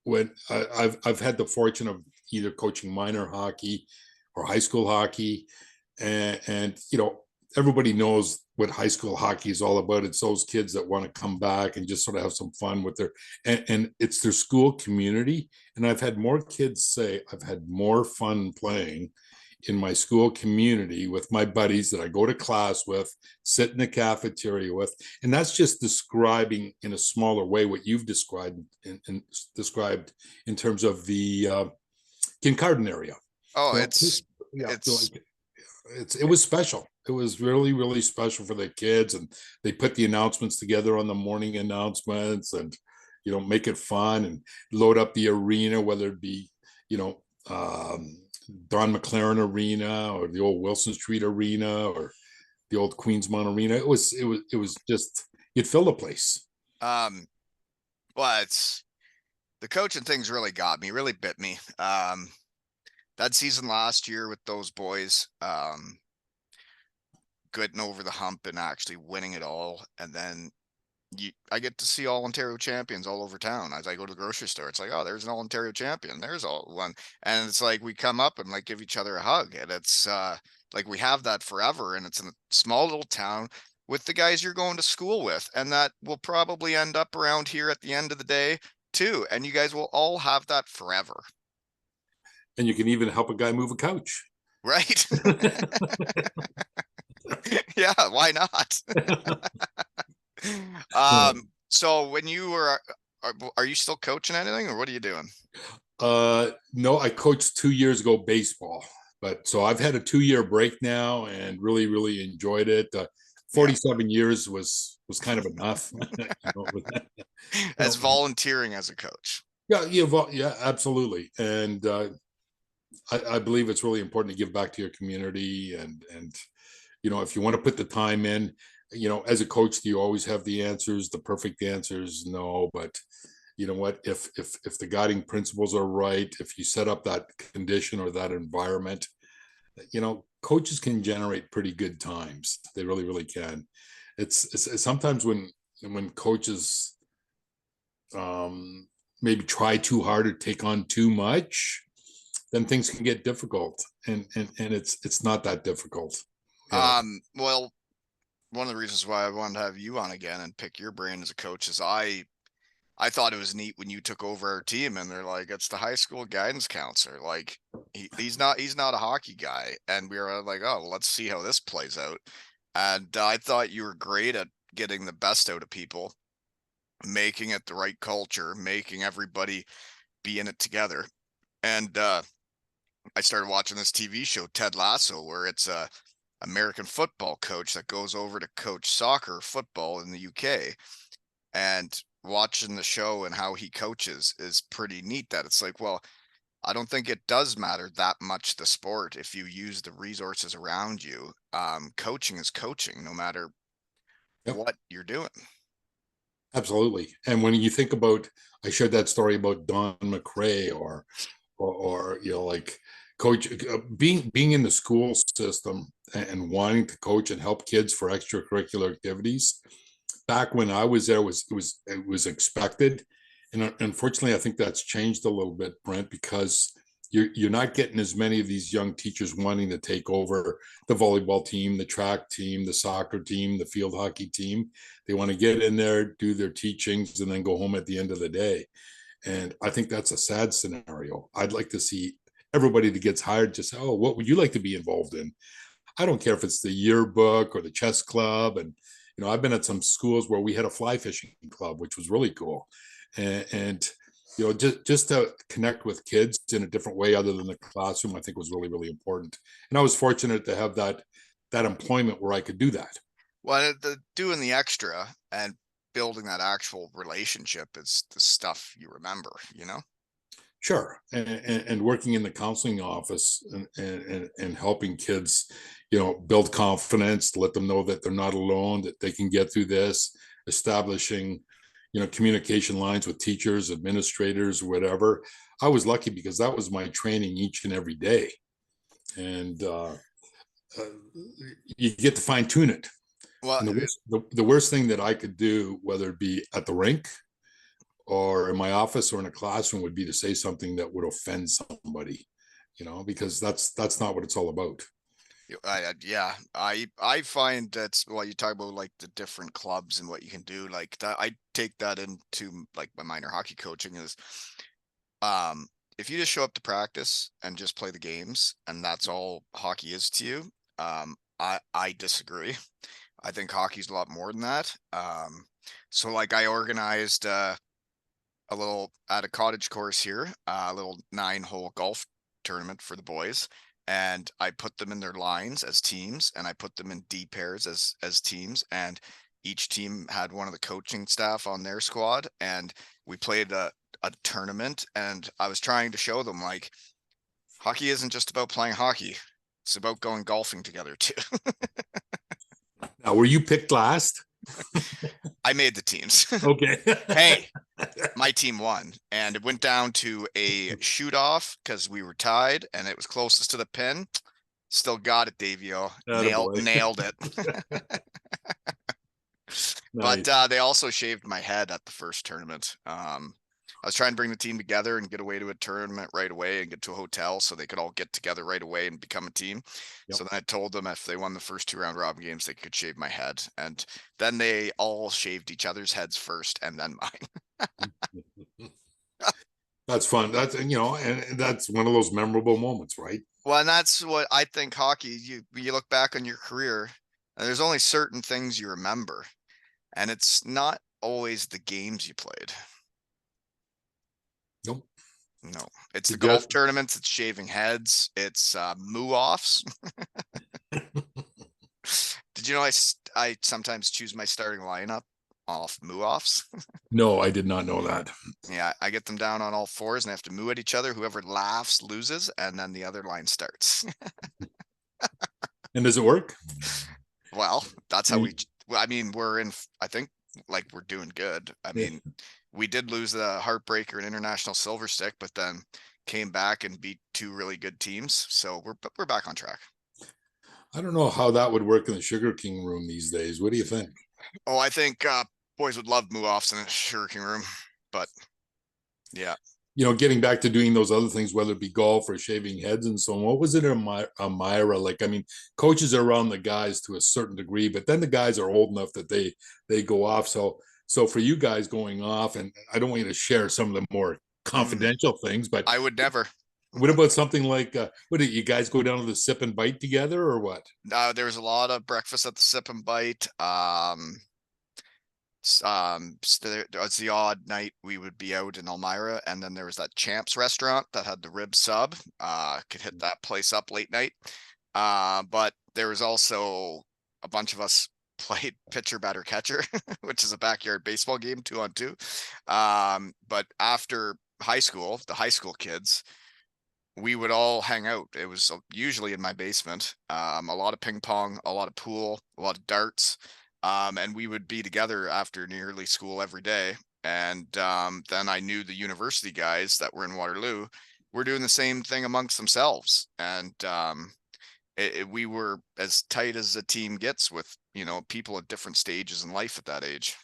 when I've had the fortune of either coaching minor hockey or high school hockey, and everybody knows what high school hockey is all about. It's those kids that want to come back and just sort of have some fun with and it's their school community. And I've had more kids say I've had more fun playing in my school community with my buddies that I go to class with, sit in the cafeteria with, and that's just describing in a smaller way what you've described described in terms of the Kincardine area. Oh, You know, yeah, it's it was special. It was really, really special for the kids, and they put the announcements together on the morning announcements, and make it fun and load up the arena, whether it be Don McLaren Arena or the old Wilson Street Arena or the old Queensmont Arena. It was just it filled the place. um well it's the coaching things really got me, really bit me. That season last year with those boys, getting over the hump and actually winning it all, and then I get to see all Ontario champions all over town. As I go to the grocery store, it's like, oh, there's an all Ontario champion. There's all one. And it's like we come up and like give each other a hug. And it's like we have that forever. And it's in a small little town with the guys you're going to school with. And that will probably end up around here at the end of the day too. And you guys will all have that forever. And you can even help a guy move a couch. Right? Yeah, why not? So when you were are you still coaching anything or what are you doing? No, I coached 2 years ago baseball, but so I've had a 2 year break now and really, really enjoyed it. Yeah. 47 years was kind of enough. you know, As volunteering as a coach. Yeah, absolutely. And I believe it's really important to give back to your community, and if you want to put the time in, as a coach, do you always have the answers, the perfect answers? No, but you know what? If the guiding principles are right, if you set up that condition or that environment, coaches can generate pretty good times. They really, really can. It's sometimes when coaches maybe try too hard or take on too much, then things can get difficult. And it's not that difficult. Well, one of the reasons why I wanted to have you on again and pick your brain as a coach is I thought it was neat when you took over our team and they're like, it's the high school guidance counselor. Like he's not a hockey guy. And we were like, oh, well, let's see how this plays out. And I thought you were great at getting the best out of people, making it the right culture, making everybody be in it together. And I started watching this TV show, Ted Lasso, where it's a American football coach that goes over to coach soccer football in the UK. And watching the show and how he coaches is pretty neat. That it's like, well, I don't think it does matter that much the sport if you use the resources around you. Coaching is coaching no matter Yep, what you're doing. absolutely. And when you think about, I shared that story about Don McRae, or like coach, being in the school system and wanting to coach and help kids for extracurricular activities. Back when I was there, it was expected, and unfortunately, I think that's changed a little bit, Brent, because you're not getting as many of these young teachers wanting to take over the volleyball team, the track team, the soccer team, the field hockey team. They want to get in there, do their teachings, and then go home at the end of the day. And I think that's a sad scenario. I'd like to see everybody that gets hired just say, oh, what would you like to be involved in? I don't care if it's the yearbook or the chess club. And, I've been at some schools where we had a fly fishing club, which was really cool. And just to connect with kids in a different way other than the classroom, I think was really, really important. And I was fortunate to have that employment where I could do that. Well, doing the extra and building that actual relationship is the stuff you remember. Sure. And working in the counseling office and helping kids, build confidence, to let them know that they're not alone, that they can get through this, establishing, communication lines with teachers, administrators, whatever. I was lucky because that was my training each and every day. And uh, you get to fine tune it. Well, And the worst thing that I could do, whether it be at the rink or in my office or in a classroom, would be to say something that would offend somebody, because that's not what it's all about. yeah, I find that's well, you talk about like the different clubs and what you can do. Like that, I take that into like my minor hockey coaching is, if you just show up to practice and just play the games and that's all hockey is to you, I disagree. I think hockey's a lot more than that. So like I organized a little at a cottage course here, a little 9-hole golf tournament for the boys. And I put them in their lines as teams, and I put them in D pairs as teams. And each team had one of the coaching staff on their squad, and we played a tournament. And I was trying to show them like hockey isn't just about playing hockey; it's about going golfing together too. Now, were you picked last? I made the teams. Okay. Hey, my team won, and it went down to a shoot off because we were tied and it was closest to the pin. Still got it, Davio. Attaboy. Nailed it. But Nice. they also shaved my head at the first tournament. I was trying to bring the team together and get away to a tournament right away and get to a hotel so they could all get together right away and become a team. Yep. So then I told them if they won the first 2 round robin games, they could shave my head. And then they all shaved each other's heads first and then mine. That's fun. And that's one of those memorable moments, right? Well, and that's what I think hockey, you look back on your career, and there's only certain things you remember, and it's not always the games you played. Nope. No, it's You the got golf tournaments, it's shaving heads, it's moo-offs. Did you know I sometimes choose my starting lineup off moo-offs. No, I did not know that. Yeah, I get them down on all fours and they have to moo at each other. Whoever laughs loses, and then the other line starts. And does it work? Well, that's how And we. I mean, we're in. I think like we're doing good. I yeah, mean, we did lose the heartbreaker and international silver stick, but then came back and beat two really good teams. So we're back on track. I don't know how that would work in the Sugar King room these days. What do you think? Oh, I think boys would love move-offs in a Sugar King room, but yeah. Getting back to doing those other things, whether it be golf or shaving heads and so on. What was it, Elmira? Like, I mean, coaches are around the guys to a certain degree, but then the guys are old enough that they go off. So for you guys going off, and I don't want you to share some of the more Mm, confidential things, but I would never. what about something like what did you guys go down to the sip and bite together or what? There was a lot of breakfast at the Sip and Bite. There was the odd night we would be out in Elmira, and then there was that Champs restaurant that had the rib sub. Could hit that place up late night. But there was also a bunch of us played pitcher batter catcher, which is a backyard baseball game, 2-on-2. But after high school, the high school kids, we would all hang out. It was usually in my basement. A lot of ping pong, a lot of pool, a lot of darts. And we would be together after nearly school every day. And then I knew the university guys that were in Waterloo were doing the same thing amongst themselves. And we were as tight as a team gets with, people at different stages in life at that age,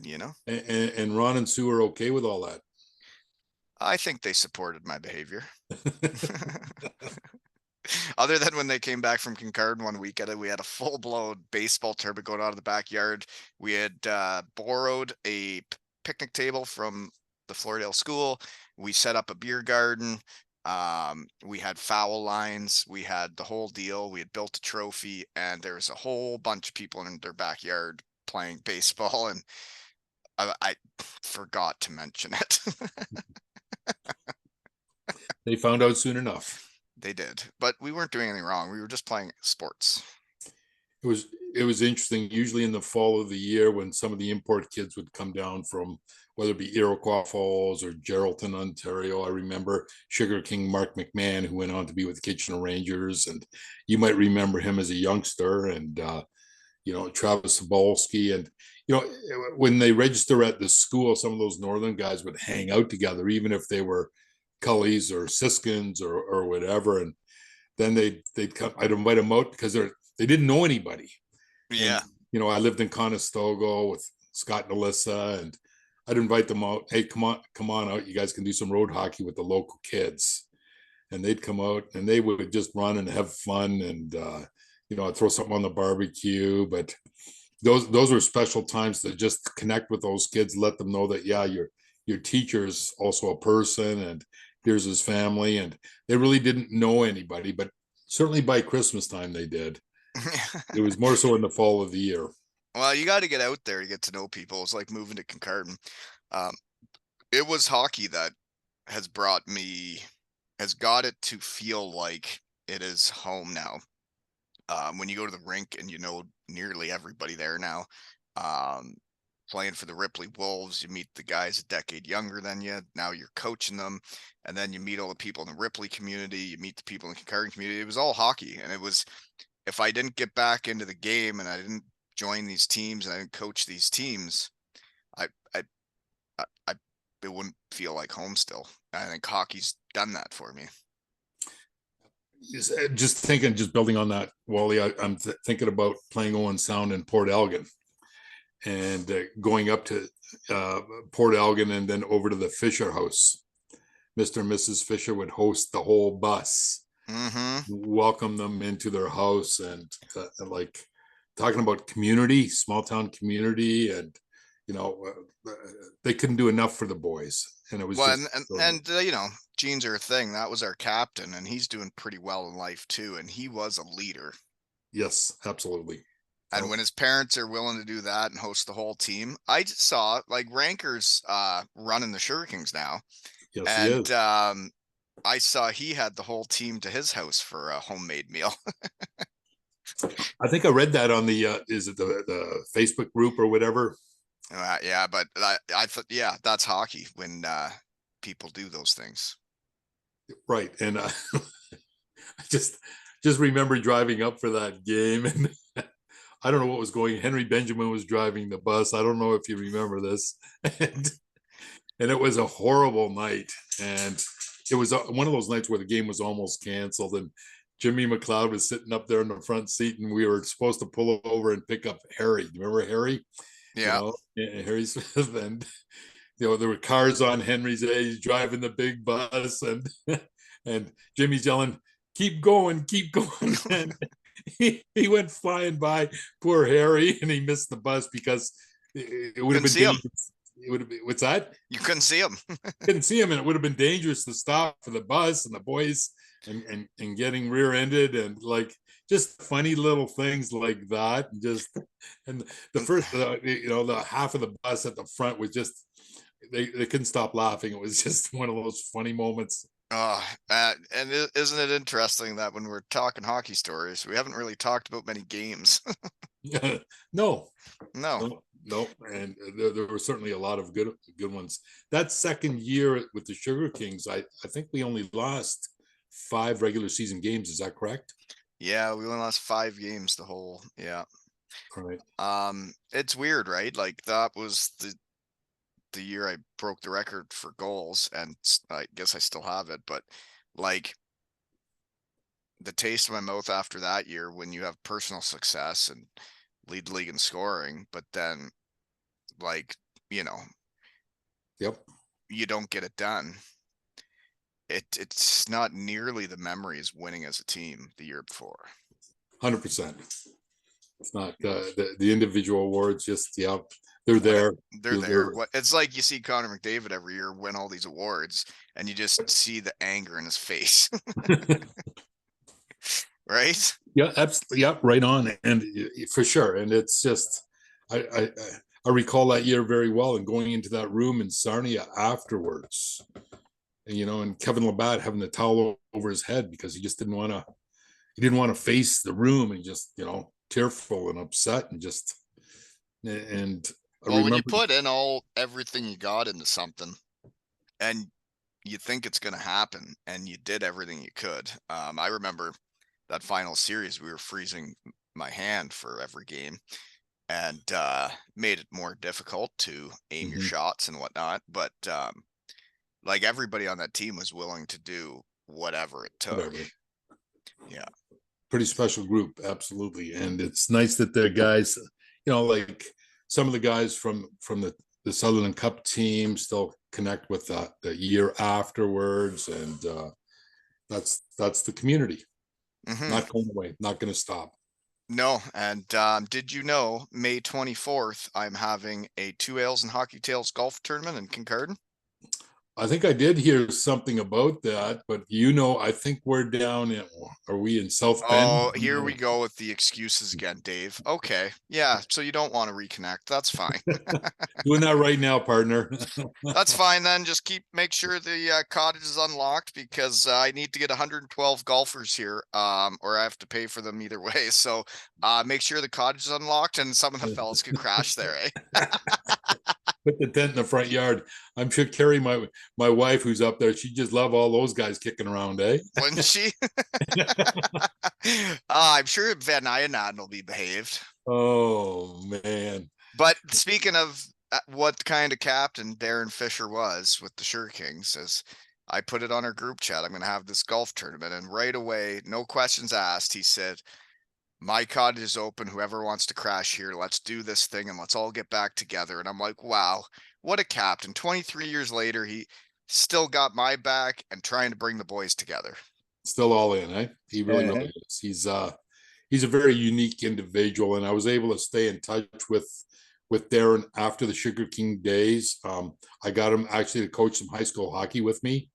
you know? And Ron and Sue are okay with all that. I think they supported my behavior. Other than when they came back from Kincardine one weekend, we had a full-blown baseball tournament going on in the backyard. We had borrowed a picnic table from the Floridale school. We set up a beer garden. We had foul lines. We had the whole deal. We had built a trophy, and there was a whole bunch of people in their backyard playing baseball, and I forgot to mention it. They found out soon enough. They did, but we weren't doing anything wrong. We were just playing sports. It was interesting. Usually in the fall of the year, when some of the import kids would come down from whether it be Iroquois Falls or Geraldton, Ontario. I remember Sugar King Mark McMahon, who went on to be with Kitchener Rangers, and you might remember him as a youngster, and Travis Sabolsky, and when they register at the school, some of those northern guys would hang out together, even if they were Cullies or Siskins or whatever, and then they'd come. I'd invite them out because they didn't know anybody. And Yeah. I lived in Conestoga with Scott and Alyssa, and I'd invite them out. Hey, come on out. You guys can do some road hockey with the local kids. And they'd come out and they would just run and have fun, and I'd throw something on the barbecue. But those were special times to just connect with those kids, let them know that your teacher's also a person, and here's his family. And they really didn't know anybody, but certainly by Christmas time they did. It was more so in the fall of the year. Well, you got to get out there to get to know people. It's like moving to Kincardine. Um, it was hockey that has brought me, has got it to feel like it is home now. When you go to the rink and you know nearly everybody there now, um, playing for the Ripley Wolves, you meet the guys a decade younger than you. Now you're coaching them, and then you meet all the people in the Ripley community. You meet the people in the Kincardine community. It was all hockey, and it was, if I didn't get back into the game and I didn't join these teams and I didn't coach these teams, I I I it wouldn't feel like home still. I think hockey's done that for me. Just building on that, Wally. I'm thinking about playing Owen Sound in Port Elgin, and going up to Port Elgin and then over to the Fisher House. Mr. and Mrs. Fisher would host the whole bus, Mm-hmm. welcome them into their house, and like talking about community, small town community, and you know they couldn't do enough for the boys, and it was Well, just and genes are a thing. That was our captain, and he's doing pretty well in life too. And he was a leader. yes, absolutely. And when his parents are willing to do that and host the whole team, I just saw like Rankers running the Sugar Kings now, Yes, he and is. I saw he had the whole team to his house for a homemade meal. I think I read that on the is it the Facebook group or whatever. Yeah, but I thought, yeah, that's hockey when people do those things. Right. And I just remember driving up for that game, and I don't know what was going. Henry Benjamin was driving the bus. I don't know if you remember this, and and it was a horrible night. And it was one of those nights where the game was almost canceled, and Jimmy McLeod was sitting up there in the front seat, and we were supposed to pull over and pick up Harry. You remember Harry? You Yeah. know, Harry Smith, and there were cars on Henry's age driving the big bus, and Jimmy's yelling, keep going," and he went flying by poor Harry, and he missed the bus because it would have Couldn't been see him. dangerous. It would have been, what's that? You couldn't see him. Couldn't see him, and it would have been dangerous to stop for the bus and the boys, and getting rear-ended, and like just funny little things like that. And the first the half of the bus at the front was just, they couldn't stop laughing. It was just one of those funny moments. And isn't it interesting that when we're talking hockey stories, we haven't really talked about many games? No, No. no, and there were certainly a lot of good ones. That second year with the Sugar Kings, I think we only lost 5 regular season games. Is that correct? Yeah, we only lost 5 games the whole. Yeah. All right. It's weird, right? Like that was the year I broke the record for goals, and I guess I still have it, but like the taste of my mouth after that year when you have personal success and lead the league in scoring, but then like, Yep. you don't get it done. It's not nearly the memory as winning as a team the year before. 100%. It's not the individual awards. Just they're there. They're there. It's like you see Connor McDavid every year win all these awards, and you just see the anger in his face. Right? Yeah, absolutely. Yeah, right on, and for sure. And it's just, I recall that year very well, and going into that room in Sarnia afterwards, and Kevin Labatt having the towel over his head because he just didn't want to face the room, and just tearful and upset, and I Well, when you remember. put in everything you got into something, and you think it's going to happen, and you did everything you could. I remember that final series, we were freezing my hand for every game, and made it more difficult to aim your shots and whatnot. But like everybody on that team was willing to do whatever it took. Whatever. Yeah. Pretty special group, absolutely. And it's nice that they're guys, like some of the guys from the Sutherland Cup team still connect with the year afterwards, and that's the community. Not going away, not going to stop. No, and did you know May 24th I'm having a 2 Ales and Hockey Tales golf tournament in Kincardine? I think I did hear something about that, but I think we're down are we in South Bend? Oh, here we go with the excuses again, Dave. Okay. Yeah, so you don't want to reconnect. That's fine. Doing that right now, partner. That's fine then. Just make sure the cottage is unlocked, because I need to get 112 golfers here, or I have to pay for them either way. So make sure the cottage is unlocked and some of the fellas could crash there, eh? Put the tent in the front yard. I'm sure Carrie, my wife, who's up there, she just love all those guys kicking around, eh? Wouldn't she? I'm sure Van Ijenaden will be behaved. Oh man. But speaking of what kind of captain Darren Fisher was with the Sugar Kings, as I put it on our group chat, I'm going to have this golf tournament, and right away, no questions asked, he said, "My cottage is open. Whoever wants to crash here, let's do this thing and let's all get back together." And I'm like, wow, what a captain. 23 years later, he still got my back and trying to bring the boys together. Still all in, eh? He really is. He's a very unique individual, and I was able to stay in touch with Darren after the Sugar King days. I got him actually to coach some high school hockey with me,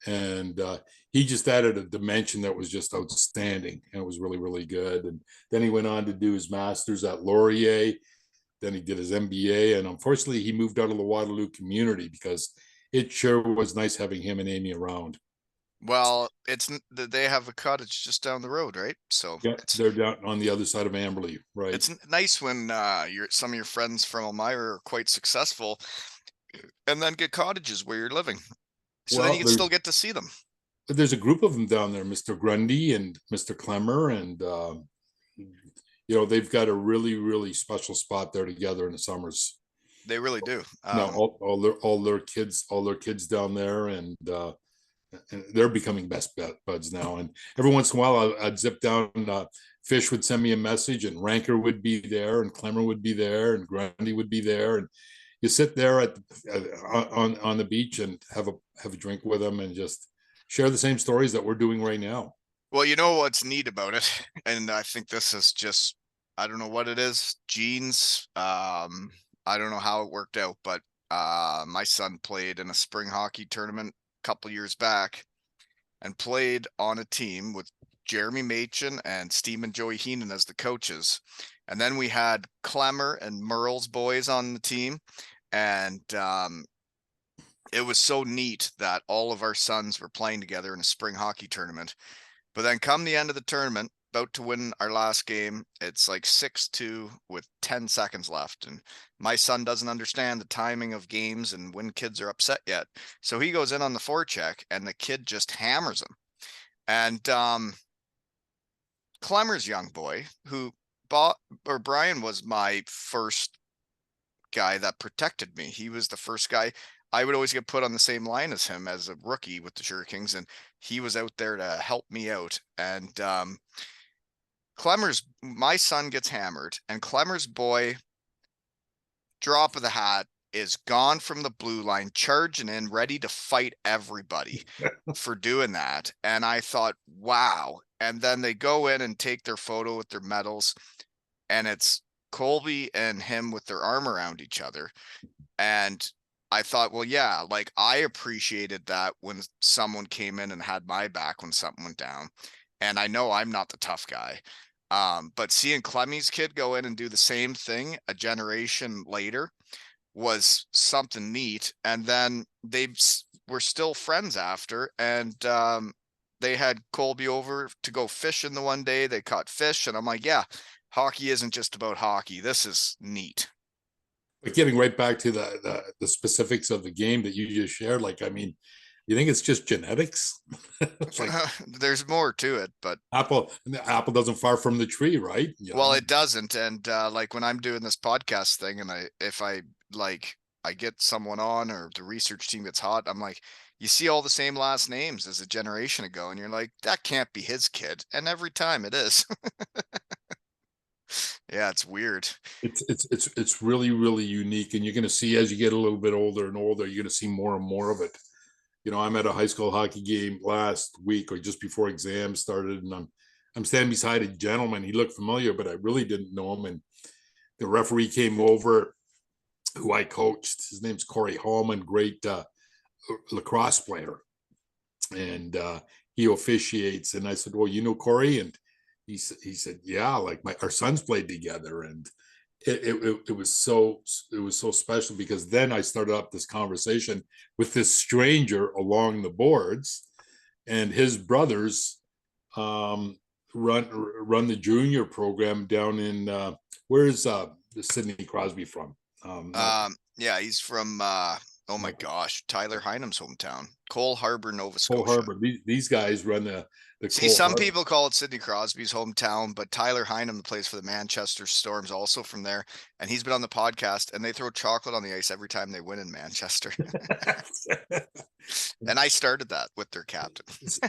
and he just added a dimension that was just outstanding, and it was really, really good. And then he went on to do his master's at Laurier. Then he did his MBA, and unfortunately, he moved out of the Waterloo community because it sure was nice having him and Amy around. Well, they have a cottage just down the road, right? So Yeah, they're down on the other side of Amberley, right? it's nice when some of your friends from Elmira are quite successful and then get cottages where you're living. So then you Well, can still get to see them. there's a group of them down there, Mr. Grundy and Mr. Clemmer, and they've got a really, really special spot there together in the summers. They really do. Now all their kids down there, and they're becoming best buds now. And every once in a while, I'd zip down. Fish would send me a message, and Ranker would be there, and Clemmer would be there, and Grundy would be there, and you sit there on the beach and have a drink with them, and just share the same stories that we're doing right now. Well, you know what's neat about it, and I think this is just, I don't know what it is, genes. I don't know how it worked out, but my son played in a spring hockey tournament a couple years back and played on a team with Jeremy Machin and Steve and Joey Heenan as the coaches. And then we had Clemmer and Merle's boys on the team. And it was so neat that all of our sons were playing together in a spring hockey tournament. But then come the end of the tournament, about to win our last game, it's like 6-2 with 10 seconds left. And my son doesn't understand the timing of games and when kids are upset yet. So he goes in on the forecheck and the kid just hammers him. And Clemmer's young boy, who Brian was my first guy that protected me. He was the first guy. I would always get put on the same line as him as a rookie with the Sugar Kings, and he was out there to help me out. And my son gets hammered, and Clemmer's boy, drop of the hat, is gone from the blue line, charging in, ready to fight everybody for doing that. And I thought, wow. And then they go in and take their photo with their medals, and it's Colby and him with their arm around each other. And I thought, well, yeah, like I appreciated that when someone came in and had my back when something went down. And I know I'm not the tough guy. But seeing Clemmy's kid go in and do the same thing a generation later was something neat. And then they were still friends after, and they had Colby over to go fishing the one day. They caught fish, and I'm like, yeah, hockey isn't just about hockey. This is neat. But getting right back to the specifics of the game that you just shared, like, I mean, you think it's just genetics? It's like There's more to it, but apple doesn't far from the tree, right? well, it doesn't. And like when I'm doing this podcast thing, and if I I get someone on or the research team gets hot, I'm like, you see all the same last names as a generation ago, and you're like, that can't be his kid. And every time it is. Yeah, it's weird. It's really, really unique, and you're going to see as you get a little bit older and older, you're going to see more and more of it. I'm at a high school hockey game last week or just before exams started, and I'm standing beside a gentleman. He looked familiar, but I really didn't know him. And the referee came over, who I coached. His name's Corey Hallman, great lacrosse player, and he officiates. And I said, "Well, you know Corey?" And he said, "Yeah, like our sons played together." And it was so special, because then I started up this conversation with this stranger along the boards, and his brothers run the junior program down in where's Sidney Crosby from? Yeah, he's from oh my gosh, Tyler Hynem's hometown, Cole Harbor, Nova Cole Scotia. Harbor. These guys run the See, Cole some Harbor. people call it Sidney Crosby's hometown, but Tyler Hynem plays for the Manchester Storm's also from there, and he's been on the podcast, and they throw chocolate on the ice every time they win in Manchester. And I started that with their captain.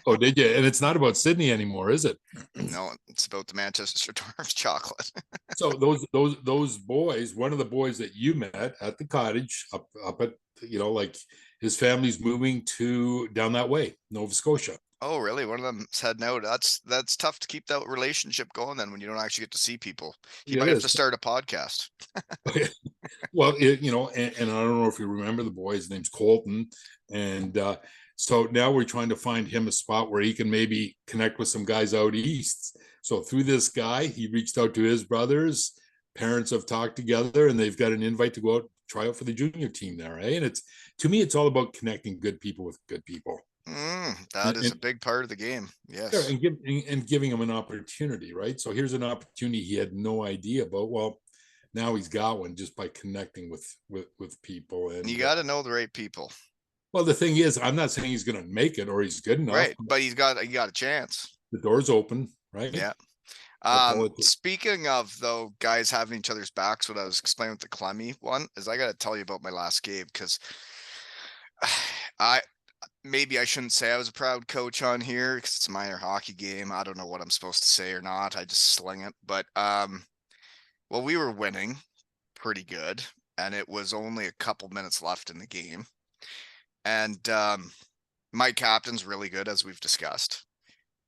Oh, did you? And it's not about Sydney anymore, is it? No, it's about the Manchester Storm's chocolate. So those boys, one of the boys that you met at the cottage up at, like, his family's moving to down that way, Nova Scotia. Oh, really? One of them's heading out. That's tough to keep that relationship going then when you don't actually get to see people. He Yeah, might it have to is. start a podcast. Well, and I don't know if you remember the boy. His name's Colton, and so now we're trying to find him a spot where he can maybe connect with some guys out east. So through this guy, he reached out to his brothers. Parents have talked together, and they've got an invite to go out try out for the junior team there. And to me, it's all about connecting good people with good people. That is a big part of the game. Sure, Yes. and giving him an opportunity, right? So here's an opportunity he had no idea about. Well, now he's got one just by connecting with people. You And got to know the right people. well, the thing is, I'm not saying he's going to make it or he's good enough. Right. But he got a chance. The door's open, right? Yeah. That's all it takes. Speaking of though, guys having each other's backs, what I was explaining with the Clemmy one is I got to tell you about my last game because I maybe I shouldn't say I was a proud coach on here because it's a minor hockey game. I don't know what I'm supposed to say or not. I just sling it. But well, we were winning pretty good, and it was only a couple minutes left in the game. And my captain's really good, as we've discussed,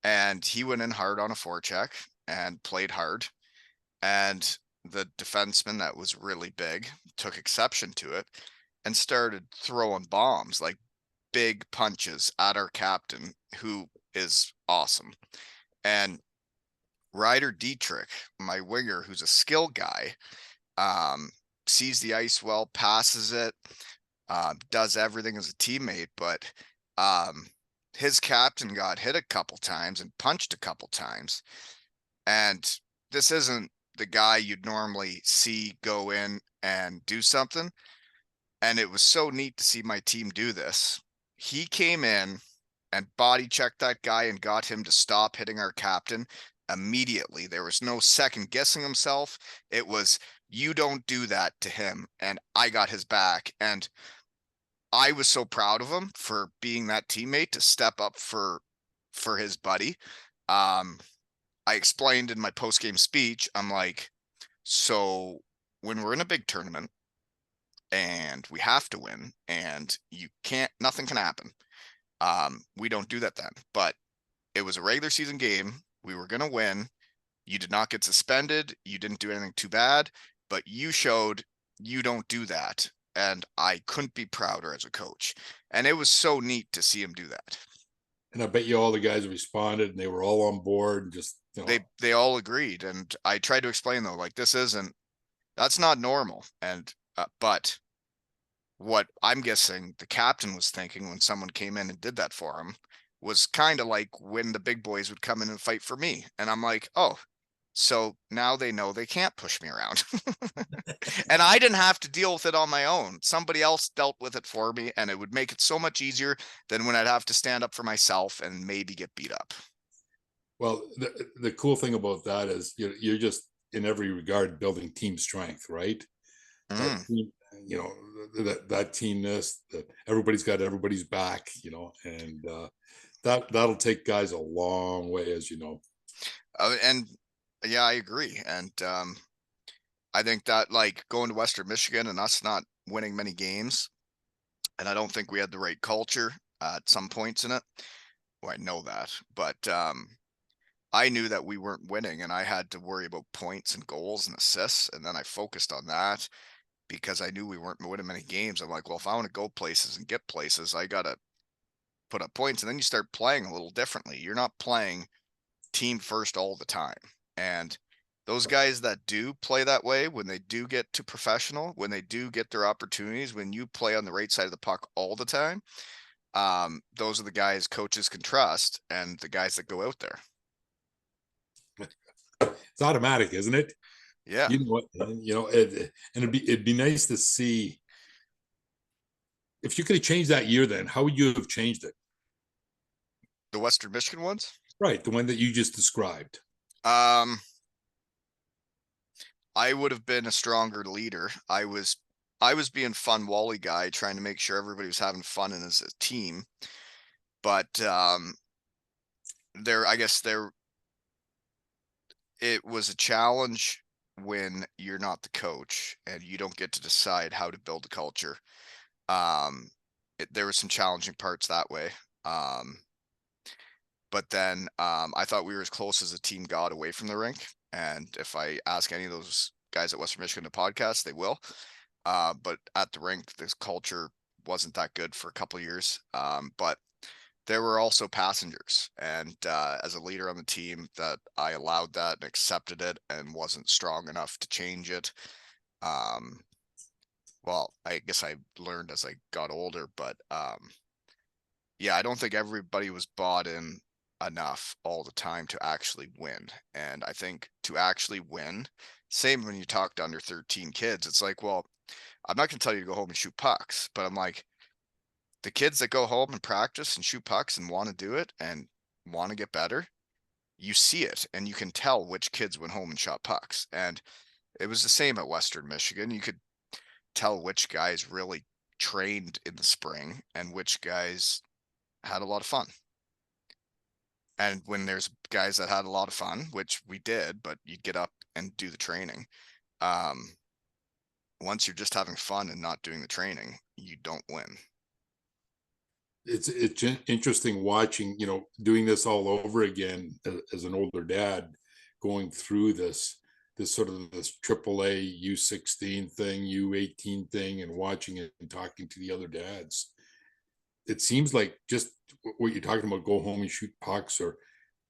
and he went in hard on a forecheck and played hard. And the defenseman that was really big took exception to it and started throwing bombs, like big punches at our captain, who is awesome. And Ryder Dietrich, my winger, who's a skill guy, sees the ice well, passes it, does everything as a teammate, but his captain got hit a couple times and punched a couple times. And this isn't the guy you'd normally see go in and do something. And it was so neat to see my team do this. He came in and body checked that guy and got him to stop hitting our captain immediately. There was no second guessing himself. It was, you don't do that to him. And I got his back. And I was so proud of him for being that teammate to step up for his buddy. I explained in my post-game speech, I'm like, so when we're in a big tournament and we have to win and nothing can happen. We don't do that then, but it was a regular season game. We were going to win. You did not get suspended. You didn't do anything too bad, but you showed you don't do that. And I couldn't be prouder as a coach. And it was so neat to see him do that. And I bet you all the guys responded and they were all on board and just, They all agreed. And I tried to explain though, like that's not normal. And but what I'm guessing the captain was thinking when someone came in and did that for him was kind of like when the big boys would come in and fight for me. And I'm like, oh, so now they know they can't push me around. And I didn't have to deal with it on my own. Somebody else dealt with it for me, and it would make it so much easier than when I'd have to stand up for myself and maybe get beat up. well, the cool thing about that is you're just in every regard building team strength, right? That Mm. team, that teamness, that everybody's got everybody's back, and that'll take guys a long way, as you know. And yeah, I agree. And I think that like going to Western Michigan and us not winning many games, and I don't think we had the right culture at some points in it. Well, I know that, but I knew that we weren't winning, and I had to worry about points and goals and assists, and then I focused on that because I knew we weren't winning many games. I'm like, well, if I want to go places and get places, I gotta put up points, and then you start playing a little differently. You're not playing team first all the time, and those guys that do play that way, when they do get to professional, when they do get their opportunities, when you play on the right side of the puck all the time, those are the guys coaches can trust and the guys that go out there. It's automatic, isn't it? Yeah. You know what? And it'd be nice to see if you could have changed that year. Then how would you have changed it? The Western Michigan ones. Right, the one that you just described. Um, I would have been a stronger leader. I was being fun Wally guy, trying to make sure everybody was having fun and as a team. But I guess it was a challenge when you're not the coach and you don't get to decide how to build a culture. There were some challenging parts that way. But then I thought we were as close as a team got away from the rink. And if I ask any of those guys at Western Michigan to podcast, they will. But at the rink, this culture wasn't that good for a couple of years. But there were also passengers. And as a leader on the team, that I allowed that and accepted it and wasn't strong enough to change it. Well, I guess I learned as I got older, but yeah, I don't think everybody was bought in enough all the time to actually win. And I think to actually win, same when you talk to under 13 kids, it's like, well, I'm not going to tell you to go home and shoot pucks, but I'm like, the kids that go home and practice and shoot pucks and want to do it and want to get better, you see it and you can tell which kids went home and shot pucks. And it was the same at Western Michigan. You could tell which guys really trained in the spring and which guys had a lot of fun. And when there's guys that had a lot of fun, which we did, but you'd get up and do the training. Um, Once you're just having fun and not doing the training, you don't win. It's interesting watching, doing this all over again as an older dad, going through this sort of this AAA U16 thing, U18 thing, and watching it and talking to the other dads. It seems like just what you're talking about, go home and shoot pucks, or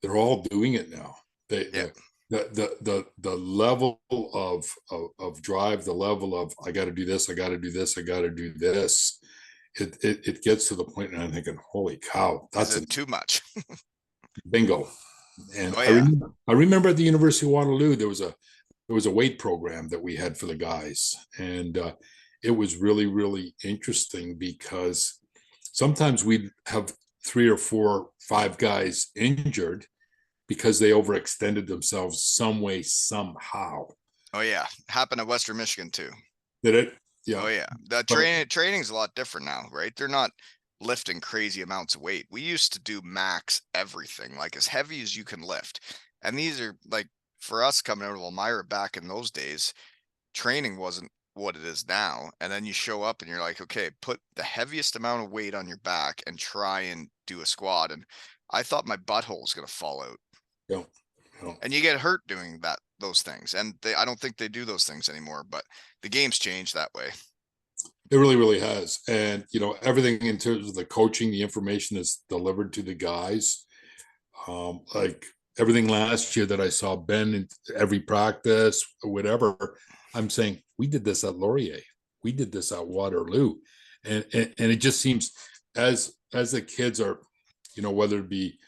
they're all doing it now. They Yeah. the level of drive, the level of I got to do this, I got to do this, I got to do this. It gets to the point, and I'm thinking, holy cow, Is that's a it too much? bingo. And Oh I yeah. remember, I remember at the University of Waterloo, there was a weight program that we had for the guys, and it was really really interesting because sometimes we'd have three or four, five guys injured because they overextended themselves some way somehow. Oh yeah. Happened at Western Michigan too. Did it? Oh Yeah, yeah. The but training's a lot different now, right? They're not lifting crazy amounts of weight. We used to do max everything, like as heavy as you can lift. And these are like for us coming out of Elmira back in those days, training wasn't what it is now. And then you show up and you're like, okay, put the heaviest amount of weight on your back and try and do a squat. And I thought my butthole was gonna fall out. yeah, yeah. And you get hurt doing those things. And I don't think they do those things anymore, but the game's changed that way. It really, really has. And, everything in terms of the coaching, the information that's delivered to the guys, like everything last year that I saw Ben in every practice, or whatever, I'm saying, we did this at Laurier. We did this at Waterloo. And it just seems as the kids are, whether it be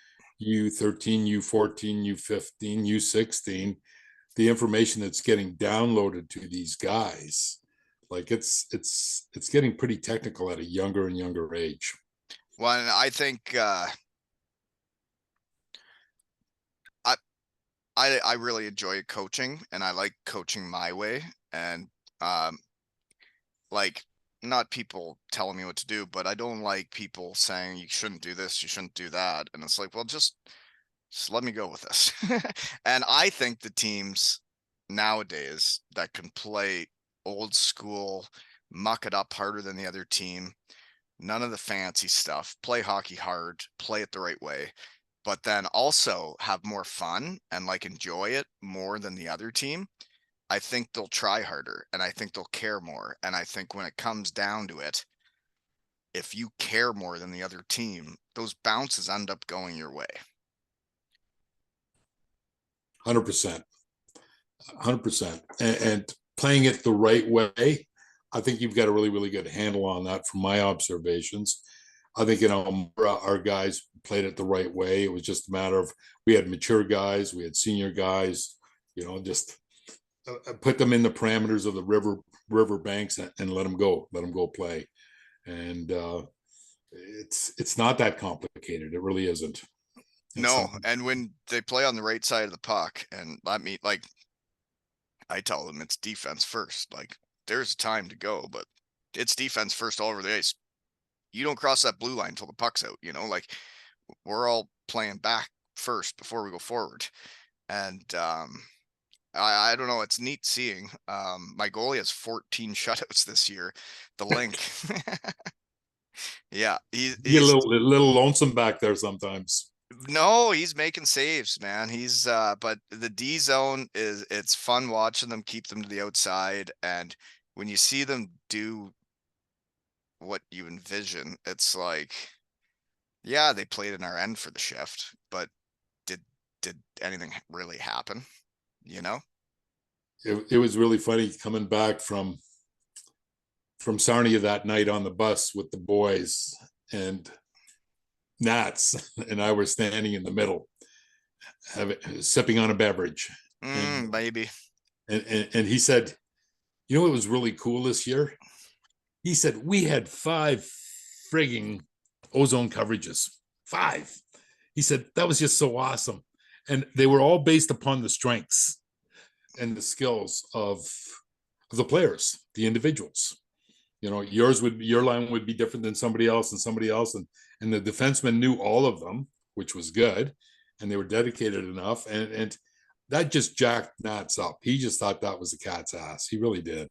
U13, U14, U15, U16, the information that's getting downloaded to these guys, like it's getting pretty technical at a younger and younger age. Well, and I think I I really enjoy coaching and I like coaching my way and um like not people telling me what to do, but I don't like people saying you shouldn't do this, you shouldn't do that. And it's like, well, just let me go with this. And I think the teams nowadays that can play old school, muck it up harder than the other team, none of the fancy stuff, play hockey hard, play it the right way, but then also have more fun and like enjoy it more than the other team. I think they'll try harder and I think they'll care more. And I think when it comes down to it, if you care more than the other team, those bounces end up going your way. 100%, 100%, and playing it the right way. I think you've got a really, really good handle on that from my observations. I think, our guys played it the right way. It was just a matter of we had mature guys, we had senior guys, just put them in the parameters of the river banks and let them go play. And it's not that complicated. It really isn't. It's No, something. and when they play on the right side of the puck, and I mean, like I tell them it's defense first. Like there's time to go, but it's defense first all over the ice. You don't cross that blue line until the puck's out, like we're all playing back first before we go forward. And I don't know, it's neat seeing. My goalie has 14 shutouts this year. The link. Yeah, You get a he's little lonesome back there sometimes. no, he's making saves, man. He's but the D zone it's fun watching them keep them to the outside and when you see them do what you envision, it's like yeah, they played in our end for the shift, but did did anything really happen, you know? It was really funny coming back from Sarnia that night on the bus with the boys, and Nats and I were standing in the middle, sipping on a beverage, and Maybe. and he said, "You know what was really cool this year?" He said, "We had 5 frigging ozone coverages. 5." He said that was just so awesome, and they were all based upon the strengths and the skills of the players, the individuals. You know, your line would be different than somebody else and somebody else, and the defenseman knew all of them, which was good, and they were dedicated enough, and that just jacked Nats up. He just thought that was a cat's ass. He really did.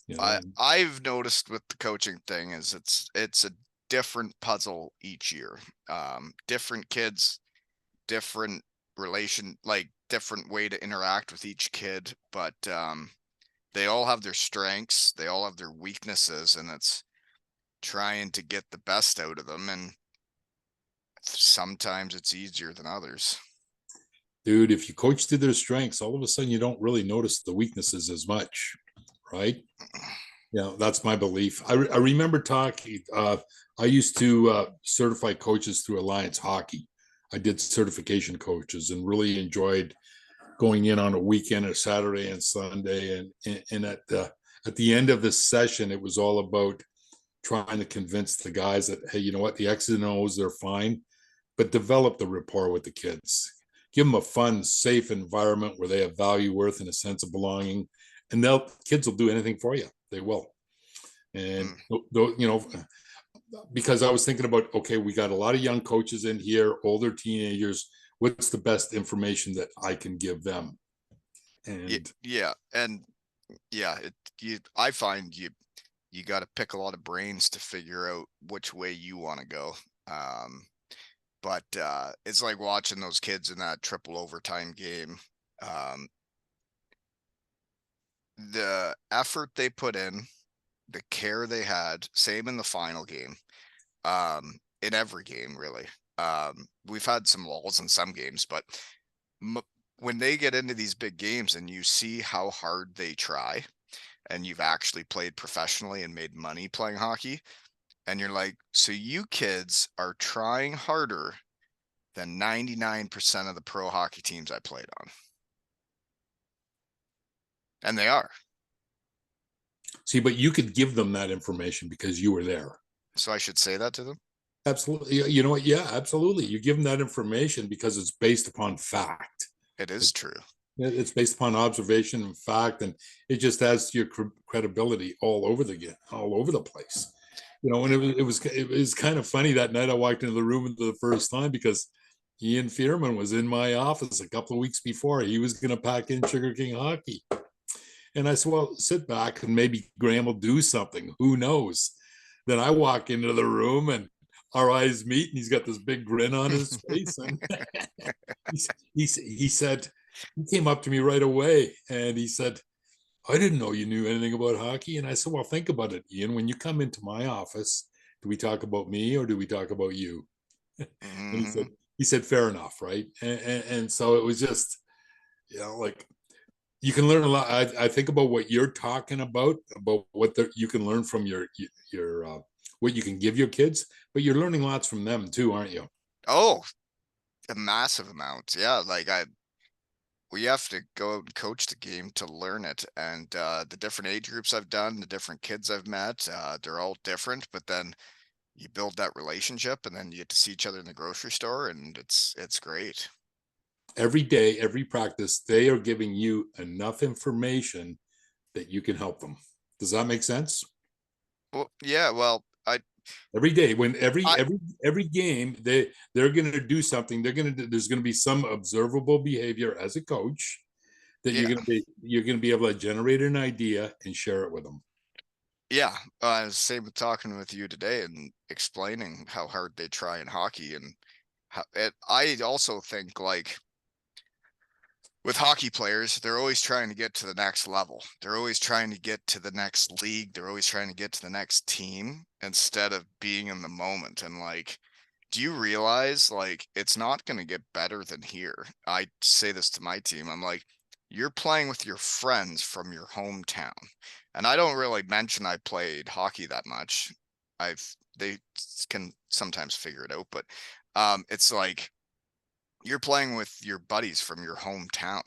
You know, I've noticed with the coaching thing is it's a different puzzle each year. Different kids, different different way to interact with each kid, but they all have their strengths, they all have their weaknesses, and it's trying to get the best out of them, and sometimes it's easier than others. dude, if you coach to their strengths, all of a sudden you don't really notice the weaknesses as much, right? Yeah, that's my belief. I remember talking. I used to certify coaches through Alliance Hockey. I did certification coaches and really enjoyed going in on a weekend, a Saturday and Sunday, and at the end of the session, it was all about trying to convince the guys that, hey, you know what, the X's and O's, they're fine, but develop the rapport with the kids. Give them a fun, safe environment where they have value, worth, and a sense of belonging, and kids will do anything for you. They will. And you know, because I was thinking about, okay, we got a lot of young coaches in here, older teenagers. What's the best information that I can give them? And Yeah, and yeah, I find you got to pick a lot of brains to figure out which way you want to go. Um, but it's like watching those kids in that triple overtime game. Um, the effort they put in, the care they had, same in the final game. In every game, really. We've had some lulls in some games, but when they get into these big games and you see how hard they try, and you've actually played professionally and made money playing hockey, and you're like, so you kids are trying harder than 99% of the pro hockey teams I played on. And they are. see, but you could give them that information because you were there. So I should say that to them. Absolutely. You know what? Yeah, absolutely. You give them that information because it's based upon fact. It is true. It's based upon observation and fact, and it just adds to your credibility all over the place. You know, and it was kind of funny that night I walked into the room for the first time because Ian Fierman was in my office a couple of weeks before. He was going to pack in Sugar King hockey, and I said, "Well, sit back and maybe Graham will do something. Who knows?" Then I walk into the room and our eyes meet, and he's got this big grin on his face, and he said, he came up to me right away and he said, "I didn't know you knew anything about hockey." And I said, "Well, think about it, Ian. When you come into my office, do we talk about me or do we talk about you?" And Mm-hmm. he said, "Fair enough, right?" And so it was just, like you can learn a lot. I think about what you're talking about what you can learn from your what you can give your kids, but you're learning lots from them too, aren't you? Oh, a massive amount. Yeah, like we have to go out and coach the game to learn it. And the different age groups I've done, the different kids I've met, they're all different. But then you build that relationship, and then you get to see each other in the grocery store, and it's great. Every day, every practice, they are giving you enough information that you can help them. Does that make sense? Well, yeah. Well, Every day, when every I, every every game, they're going to do something. There's going to be some observable behavior as a coach that yeah, you're going to be able to generate an idea and share it with them. yeah. Same with talking with you today and explaining how hard they try in hockey, and I also think like with hockey players, they're always trying to get to the next level. They're always trying to get to the next league. They're always trying to get to the next team instead of being in the moment. And like, do you realize like it's not going to get better than here? I say this to my team. I'm like, you're playing with your friends from your hometown. And I don't really mention I played hockey that much. They can sometimes figure it out, but It's like you're playing with your buddies from your hometown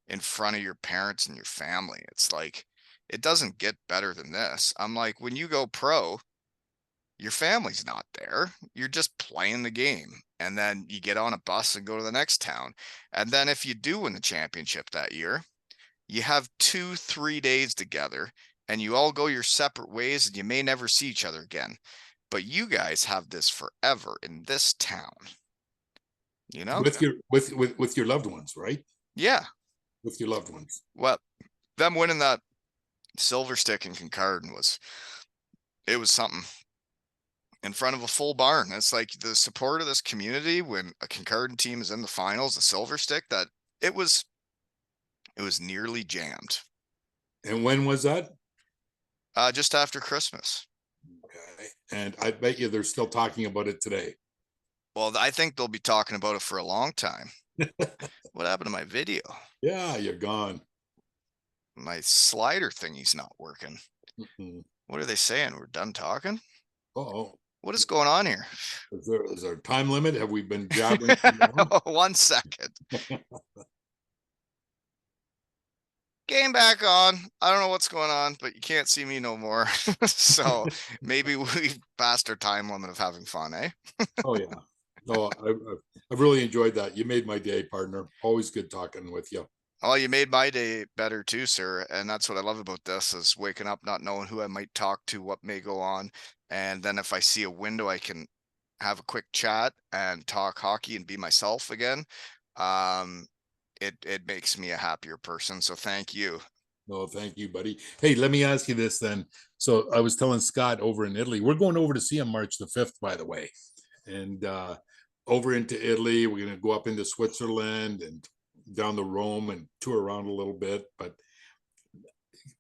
in front of your parents and your family. It's like it doesn't get better than this. I'm like, when you go pro, your family's not there. You're just playing the game. And then you get on a bus and go to the next town. And then if you do win the championship that year, you have 2, 3 days together and you all go your separate ways and you may never see each other again. But you guys have this forever in this town, you know? With your with your loved ones, right? Yeah. With your loved ones. Well, them winning that silver stick in Kincardine it was something in front of a full barn. It's like the support of this community when a Kincardine team is in the finals, the silver stick, that it was it was nearly jammed. And when was that? Just after Christmas. Okay. And I bet you they're still talking about it today. Well, I think they'll be talking about it for a long time. What happened to my video? Yeah, you're gone. My slider thingy's not working. Mm-hmm. What are they saying? We're done talking? Oh, What is going on here? is there a time limit? Have we been jabbering too long? 1 second. Game back on. I don't know what's going on, but you can't see me no more. So maybe we've passed our time limit of having fun, eh? Oh yeah. No, I've really enjoyed that. You made my day, partner. Always good talking with you. Well, you made my day better too, sir. And that's what I love about this is waking up, not knowing who I might talk to, what may go on. And then if I see a window, I can have a quick chat and talk hockey and be myself again. Um, it makes me a happier person. So thank you. No, thank you, buddy. Hey, let me ask you this then. So I was telling Scott over in Italy, we're going over to see him March the 5th, by the way. And over into Italy, we're going to go up into Switzerland and down the Rome and tour around a little bit. But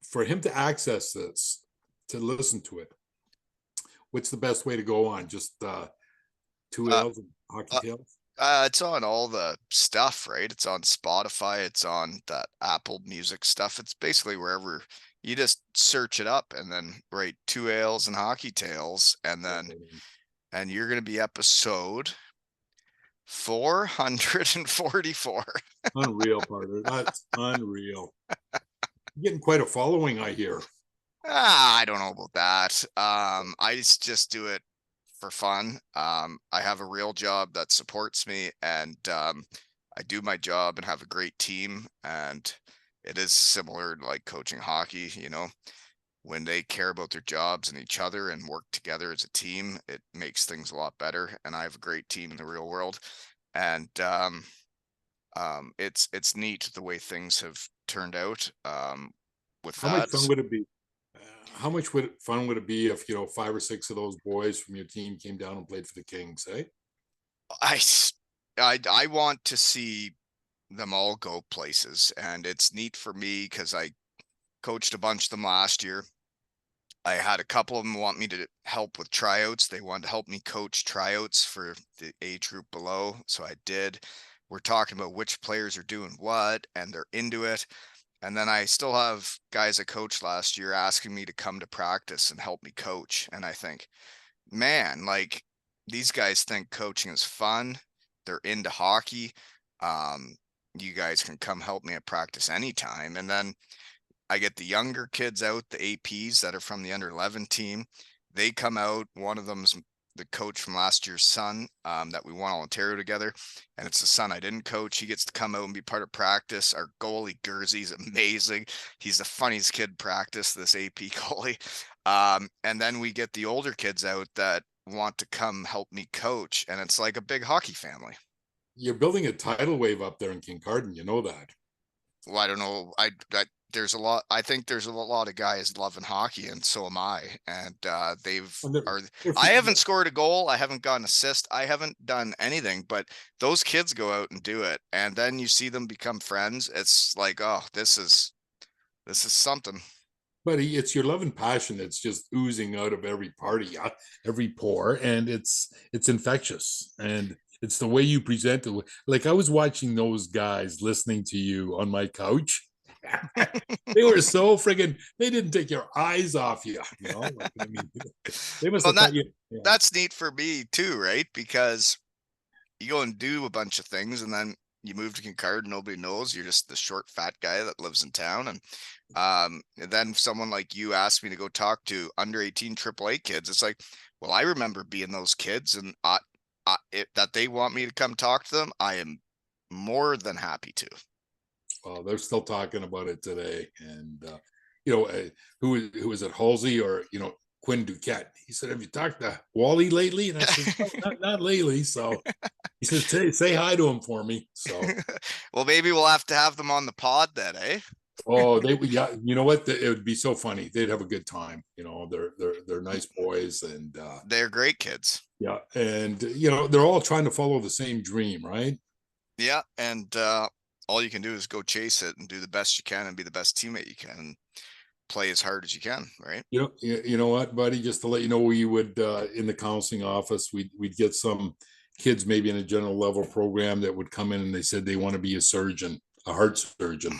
for him to access this, to listen to it, what's the best way to go on? Just two Uh, L's and hockey uh, tales? it's on all the stuff, right? It's on Spotify. It's on that Apple Music stuff. It's basically wherever you just search it up and then write 2 ales and hockey tales, and you're gonna be episode 444. Unreal, partner. That's unreal. You're getting quite a following, I hear. I don't know about that. I just do it for fun. I have a real job that supports me, and I do my job and have a great team. And it is similar to like coaching hockey, when they care about their jobs and each other and work together as a team, it makes things a lot better. And I have a great team in the real world. And it's neat the way things have turned out with How much that. fun would it be? How much fun would it be if 5 or 6 of those boys from your team came down and played for the Kings? Eh? I I want to see them all go places, and it's neat for me because I coached a bunch of them last year. I had a couple of them want me to help with tryouts. They wanted to help me coach tryouts for the age group below, so I did. We're talking about which players are doing what, and they're into it. And then I still have guys I coached last year asking me to come to practice and help me coach. And I think, man, like these guys think coaching is fun. They're into hockey. Um, you guys can come help me at practice anytime. And then I get the younger kids out, the APs that are from the under 11 team. They come out. One of them's the coach from last year's son that we won all Ontario together. And it's the son I didn't coach. He gets to come out and be part of practice. Our goalie, Gursey's amazing. He's the funniest kid practice, this AP goalie. And then we get the older kids out that want to come help me coach. And it's like a big hockey family. You're building a tidal wave up there in Kincardine. You know that. Well, I don't know. There's a lot. I think there's a lot of guys loving hockey, and so am I. And And they're, they're I haven't scored a goal. I haven't got an assist. I haven't done anything. But those kids go out and do it, and then you see them become friends. It's like, oh, this is something. Buddy, it's your love and passion that's just oozing out of every party, every pore, and it's infectious. And it's the way you present it. Like I was watching those guys listening to you on my couch. They were so friggin' they didn't take your eyes off you, like, I mean, they must Well, have thought you. Yeah. that's neat for me too, right? Because you go and do a bunch of things, and then you move to Kincardine, nobody knows. You're just the short, fat guy that lives in town. And then someone like you asked me to go talk to under 18 AAA kids. It's like, well, I remember being those kids, and that they want me to come talk to them, I am more than happy to. They're still talking about it today. And, who is it, Halsey or, Quinn Duquette? He said, have you talked to Wally lately? And I said, no, not lately. So he says, say hi to him for me. So, Well, maybe we'll have to have them on the pod then, eh? oh, they would, yeah, you know what? It would be so funny. They'd have a good time. They're nice boys. And, They're great kids. yeah. And, they're all trying to follow the same dream, right? Yeah, and all you can do is go chase it and do the best you can and be the best teammate you can and play as hard as you can, right? You know what, buddy? Just to let you know, we would in the counseling office, we'd get some kids maybe in a general level program that would come in and they said they want to be a surgeon, a heart surgeon,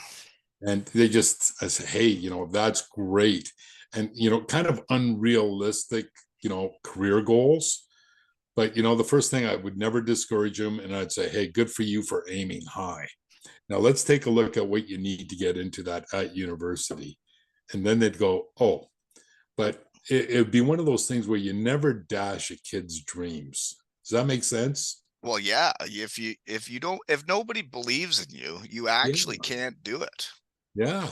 and I say, hey, that's great, and kind of unrealistic, career goals. But the first thing I would never discourage them, and I'd say, hey, good for you for aiming high. Now let's take a look at what you need to get into that at university. And then they'd go, oh, but it'd be one of those things where you never dash a kid's dreams. Does that make sense? Well, yeah, if nobody believes in you, you actually Yeah, can't do it. yeah,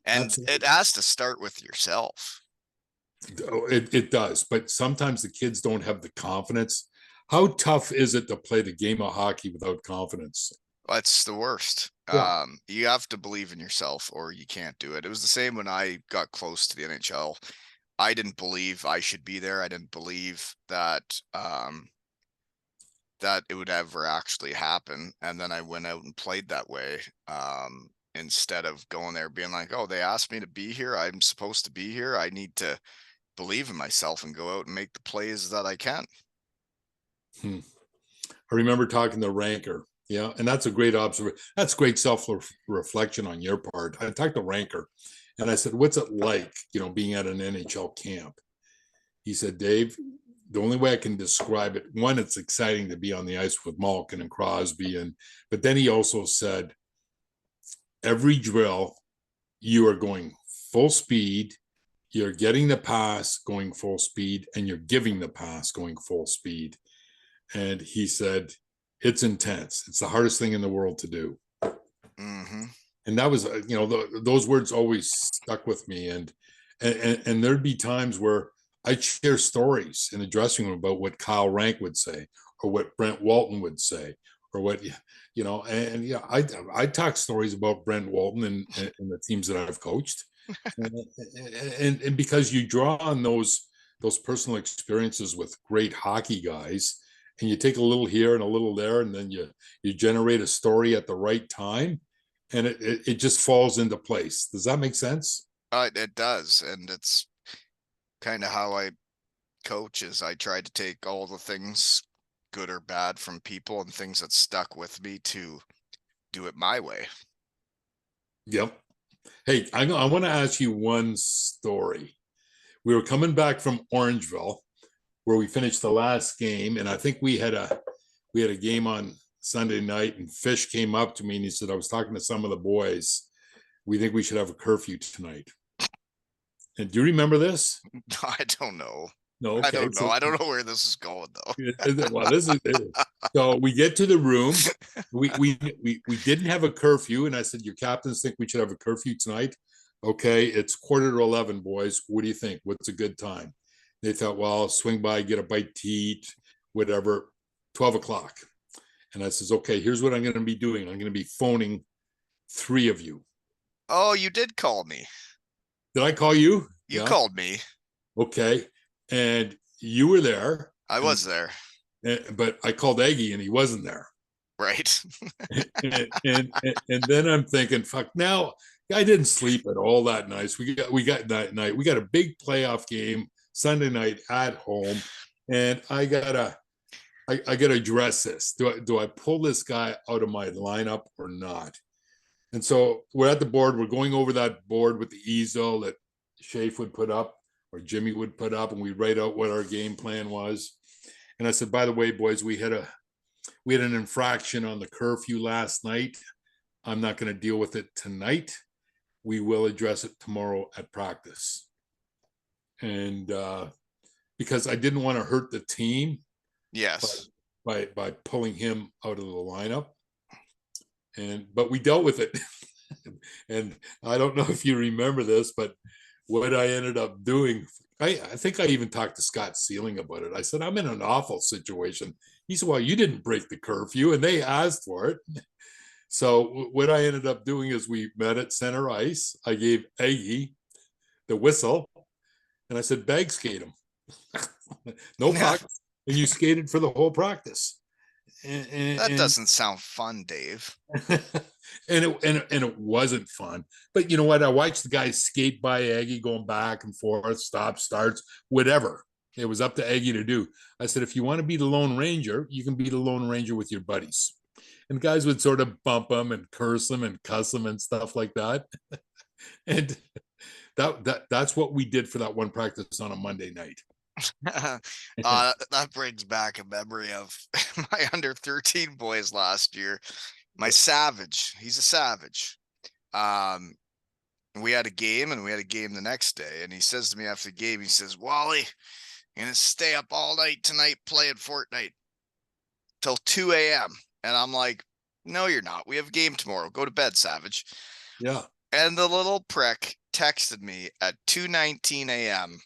And it absolutely. has to start with yourself. It does, but sometimes the kids don't have the confidence. How tough is it to play the game of hockey without confidence? That's the worst. Yeah. You have to believe in yourself or you can't do it. It was the same when I got close to the NHL. I didn't believe I should be there. I didn't believe that it would ever actually happen. And then I went out and played that way. Instead of going there being like, oh, they asked me to be here. I'm supposed to be here. I need to believe in myself and go out and make the plays that I can. Hmm. I remember talking to Ranker. Yeah, and that's a great observation. That's great self reflection on your part. I talked to Ranker, and I said, "What's it like, being at an NHL camp?" He said, "Dave, the only way I can describe it, one, it's exciting to be on the ice with Malkin and Crosby, but then he also said, every drill, you are going full speed, you're getting the pass going full speed, and you're giving the pass going full speed." And he said, it's intense. It's the hardest thing in the world to do. Mm-hmm. And that was, those words always stuck with me. And there'd be times where I'd share stories in the dressing room about what Kyle Rank would say, or what Brent Walton would say, or what, and yeah, I talk stories about Brent Walton and the teams that I've coached. And because you draw on those personal experiences with great hockey guys, and you take a little here and a little there, and then you generate a story at the right time, and it just falls into place. Does that make sense? It does, and it's kind of how I coach. Is I try to take all the things, good or bad, from people and things that stuck with me to do it my way. Yep. Hey, I want to ask you one story. We were coming back from Orangeville, where we finished the last game, and I think we had a game on Sunday night, and Fish came up to me and he said, I was talking to some of the boys. We think we should have a curfew tonight. And do you remember this? I don't know. No, I okay. don't know. I don't know where this is going though. Well, this is so we get to the room. We didn't have a curfew, and I said, your captains think we should have a curfew tonight. Okay, it's 10:45, boys. What do you think? What's a good time? They thought, well, swing by, get a bite to eat, whatever. 12 o'clock. And I says, okay, here's what I'm going to be doing. I'm going to be phoning three of you. Oh, you did call me. Did I call you? You Yeah. called me. Okay. And you were there, I was there. but I called Aggie and he wasn't there. Right. And then I'm thinking, fuck. Now I didn't sleep at all that night. We got that night. We got a big playoff game Sunday night at home, and I gotta address this. Do I pull this guy out of my lineup or not? And so we're at the board. We're going over that board with the easel that Shafe would put up or Jimmy would put up, and we write out what our game plan was. And I said, by the way, boys, we had an infraction on the curfew last night. I'm not going to deal with it tonight. We will address it tomorrow at practice. And because I didn't want to hurt the team Yes. by pulling him out of the lineup. But we dealt with it. And I don't know if you remember this, but what I ended up doing, I think I even talked to Scott Sealing about it. I said, I'm in an awful situation. He said, well, you didn't break the curfew, and they asked for it. So what I ended up doing is we met at center ice. I gave Aggie the whistle, and I said, bag skate him. No puck. And you skated for the whole practice. That doesn't sound fun, Dave. and it wasn't fun. But you know what? I watched the guys skate by Aggie, going back and forth, stop, starts, whatever. It was up to Aggie to do. I said, if you want to be the Lone Ranger, you can be the Lone Ranger with your buddies. And guys would sort of bump him and curse him and cuss him and stuff like that. And that's what we did for that one practice on a Monday night. That brings back a memory of my under 13 boys last year. My Savage, he's a Savage. We had a game, and we had a game the next day, and he says to me after the game, he says, Wally, I'm gonna stay up all night tonight playing Fortnite till 2 a.m. And I'm like, no, you're not. We have a game tomorrow. Go to bed, Savage. Yeah. And the little prick texted me at 2:19 a.m.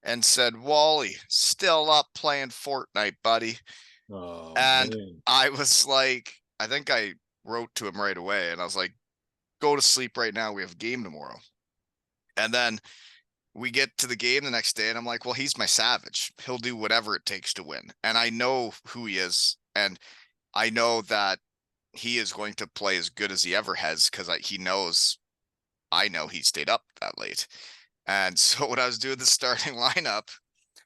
and said, Wally, still up playing Fortnite, buddy. Oh, and man. I was like, I think I wrote to him right away, and I was like, go to sleep right now. We have a game tomorrow. And then we get to the game the next day, and I'm like, well, he's my Savage. He'll do whatever it takes to win. And I know who he is. And I know that he is going to play as good as he ever has, because I know he stayed up that late. And so when I was doing the starting lineup,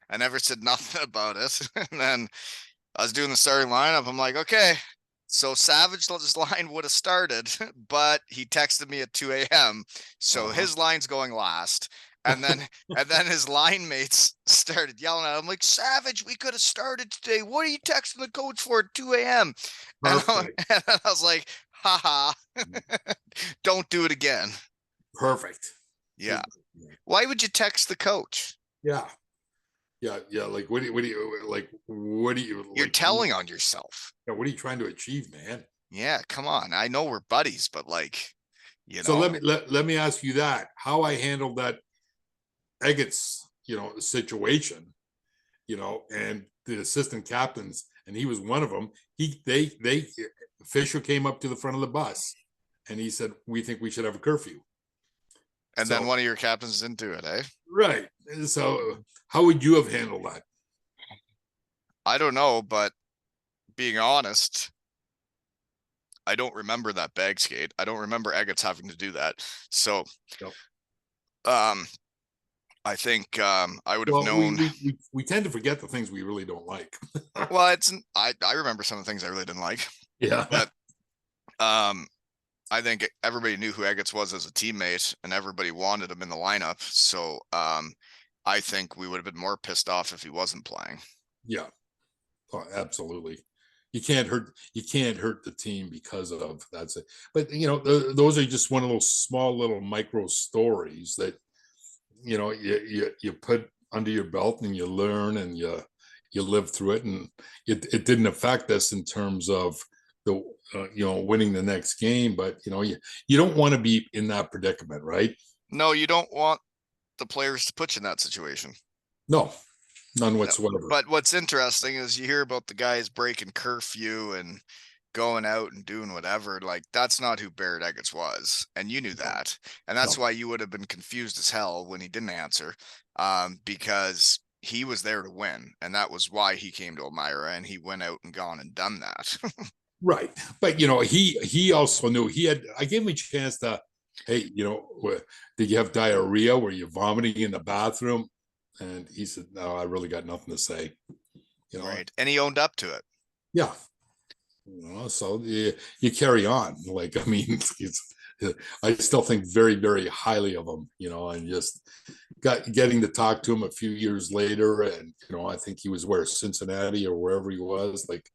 I never said nothing about it. And then I was doing the starting lineup. I'm like, okay, so Savage's line would have started, but he texted me at 2 a.m. So his line's going last. And then his line mates started yelling at him like, Savage, we could have started today. What are you texting the coach for at 2 a.m.? And I was like, haha, don't do it again. Perfect. Yeah. Why would you text the coach? Yeah. Like, what do you You're telling on yourself. Yeah, what are you trying to achieve, man? Yeah, come on. I know we're buddies, but like, So let me ask you that. How I handled that Eggett's, situation, and the assistant captains, and he was one of them. Fisher came up to the front of the bus, and he said, we think we should have a curfew. And then one of your captains didn't do it, eh? Right. So how would you have handled that? I don't know, but being honest, I don't remember that bag skate. I don't remember Eggett's having to do that. So, I think I would have known. We tend to forget the things we really don't like. Well, I remember some of the things I really didn't like. Yeah. But I think everybody knew who Eggett's was as a teammate, and everybody wanted him in the lineup. So I think we would have been more pissed off if he wasn't playing. Yeah. Oh, absolutely. You can't hurt the team because of that's it. But those are just one of those small little micro stories that you put under your belt, and you learn, and you live through it. And it didn't affect us in terms of the winning the next game, but you don't want to be in that predicament, right? No, you don't want the players to put you in that situation. No, none whatsoever. No. But what's interesting is you hear about the guys breaking curfew and going out and doing whatever. Like, that's not who Barrett Eggett's was, and you knew that, and that's why you would have been confused as hell when he didn't answer, because he was there to win, and that was why he came to Elmira, and he went out and gone and done that. Right. But he also knew I gave him a chance to, hey, did you have diarrhea? Were you vomiting in the bathroom? And he said, no, I really got nothing to say. Right. And he owned up to it. Yeah. So you carry on. Like, I mean, I still think very, very highly of him, and just getting to talk to him a few years later. And, I think he was Cincinnati or wherever he was. Like,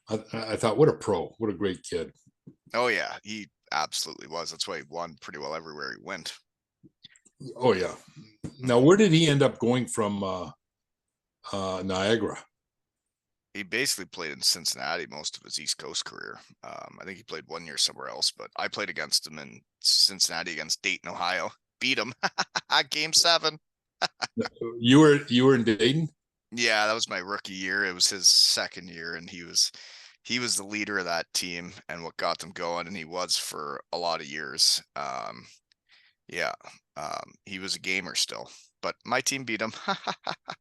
I thought, what a pro, what a great kid. Oh yeah, he absolutely was. That's why he won pretty well everywhere he went. Oh yeah. Now, Mhm. where did he end up going from Niagara? He basically played in Cincinnati most of his East Coast career. I think he played 1 year somewhere else, but I played against him in Cincinnati against Dayton, Ohio. Beat him. Game 7. You were in Dayton? Yeah, that was my rookie year. It was his second year, and he was the leader of that team and what got them going, and he was for a lot of years. Yeah, he was a gamer still, but my team beat him.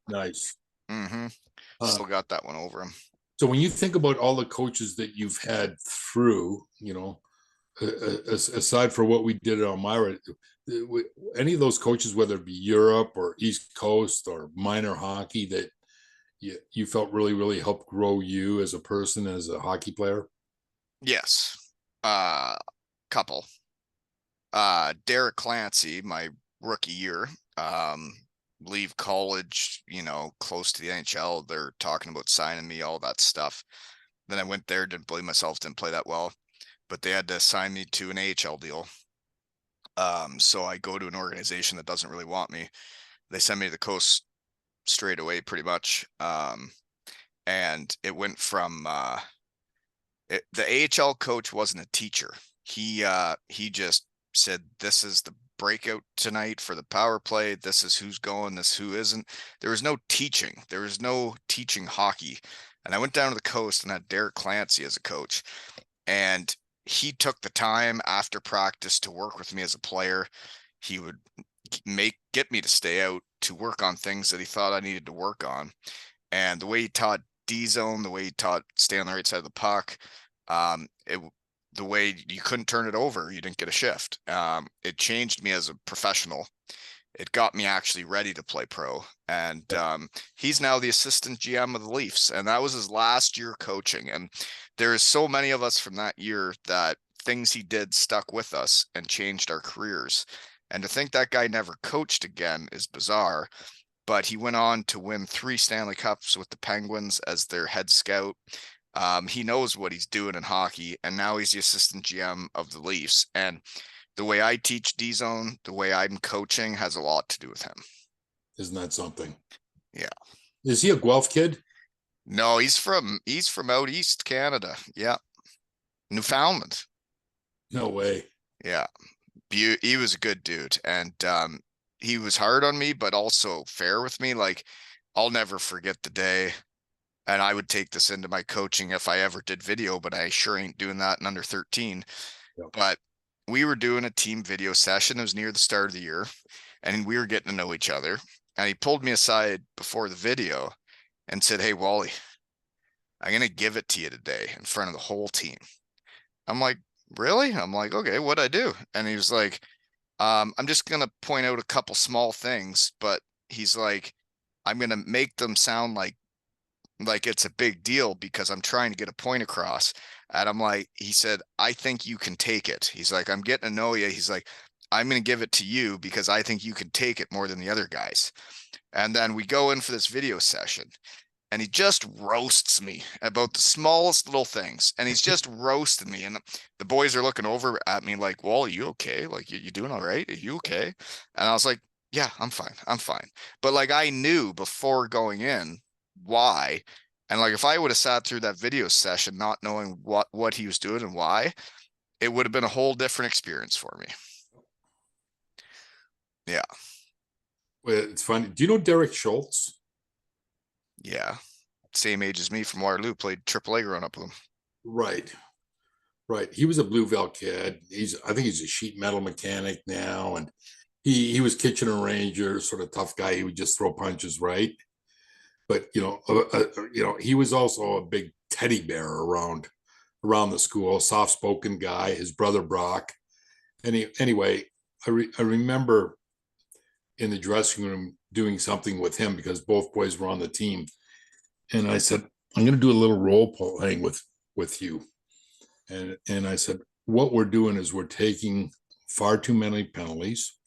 Nice. hmm Uh, Still got that one over him. so when you think about all the coaches that you've had through, aside for what we did at Elmira, any of those coaches, whether it be Europe or East Coast or minor hockey, that you felt really, really helped grow you as a person, as a hockey player? Yes, couple. Derek Clancy, my rookie year, leave college, close to the NHL. They're talking about signing me, all that stuff. Then I went there, didn't believe myself, didn't play that well, but they had to sign me to an AHL deal. So I go to an organization that doesn't really want me. They send me to the coast straight away, pretty much. And it went from the AHL coach wasn't a teacher. He just said, "This is the breakout tonight for the power play. This is who's going. This who isn't." There was no teaching. There was no teaching hockey. And I went down to the coast and had Derek Clancy as a coach, and he took the time after practice to work with me as a player. He would get me to stay out to work on things that he thought I needed to work on. And the way he taught D zone, the way he taught stay on the right side of the puck, the way you couldn't turn it over, you didn't get a shift. It changed me as a professional. It got me actually ready to play pro. And he's now the assistant GM of the Leafs. And that was his last year coaching. And there's so many of us from that year that things he did stuck with us and changed our careers. And to think that guy never coached again is bizarre. But he went on to win 3 Stanley Cups with the Penguins as their head scout. He knows what he's doing in hockey, and now he's the assistant GM of the Leafs. And the way I teach D zone, the way I'm coaching has a lot to do with him. Isn't that something? Yeah. Is he a Guelph kid? No, he's from out east Canada. Yeah. Newfoundland. No way. Yeah. He was a good dude. And he was hard on me, but also fair with me. Like, I'll never forget the day. And I would take this into my coaching if I ever did video, but I sure ain't doing that in under 13. Yeah. But we were doing a team video session. It was near the start of the year, and we were getting to know each other. And he pulled me aside before the video and said, "Hey, Wally, I'm going to give it to you today in front of the whole team." I'm like, "Really?" I'm like, "Okay, what'd I do?" And he was like, "I'm just going to point out a couple small things, but," he's like, "I'm going to make them sound like it's a big deal because I'm trying to get a point across." And I'm like, he said, "I think you can take it." He's like, "I'm getting to know you." He's like, "I'm going to give it to you because I think you can take it more than the other guys." And then we go in for this video session, and he just roasts me about the smallest little things. And he's just roasting me. And the boys are looking over at me like, "Well, are you okay? Like, you doing all right? Are you okay?" And I was like, "Yeah, I'm fine. I'm fine." But like, I knew before going in why. And like, if I would have sat through that video session not knowing what he was doing and why, it would have been a whole different experience for me. Yeah. Well, it's funny. Do you know Derek Schultz? Yeah. Same age as me from Waterloo, played AAA growing up with him. Right. Right. He was a Blueville kid. I think he's a sheet metal mechanic now. And he was Kitchener Ranger, sort of tough guy. He would just throw punches, right? But he was also a big teddy bear around the school, soft spoken guy. His brother Brock. Anyway, I remember in the dressing room doing something with him because both boys were on the team, and I said, "I'm going to do a little role playing with you," and I said, "What we're doing is we're taking far too many penalties.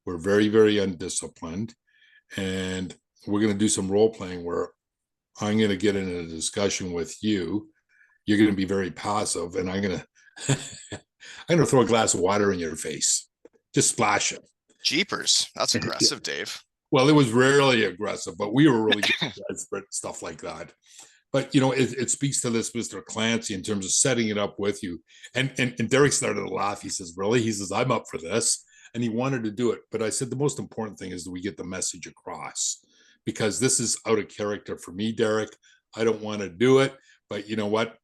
We're very, very undisciplined, and we're going to do some role playing where I'm going to get in a discussion with you. you're going to be very passive, and I'm going to I'm going to throw a glass of water in your face, just splash it. Jeepers, that's aggressive, Dave. Well, it was rarely aggressive, but we were really good at stuff like that. But it speaks to this Mr. Clancy in terms of setting it up with you. And Derek started to laugh. He says, "Really?" He says, "I'm up for this," and he wanted to do it. But I said the most important thing is that we get the message across, because this is out of character for me, Derek. I don't want to do it, but you know what?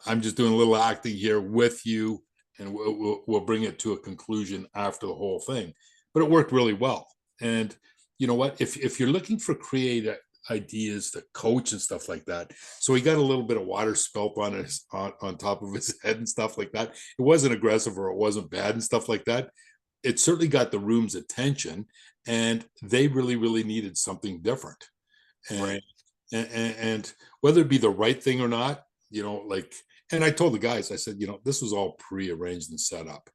I'm just doing a little acting here with you, and we'll bring it to a conclusion after the whole thing. But it worked really well. And you know what? If you're looking for creative ideas to coach and stuff like that, so he got a little bit of water spilt on top of his head and stuff like that. It wasn't aggressive or it wasn't bad and stuff like that. It certainly got the room's attention, and they really needed something different. Right. And and whether it be the right thing or not, like, and I told the guys, I said, this was all pre-arranged and set up.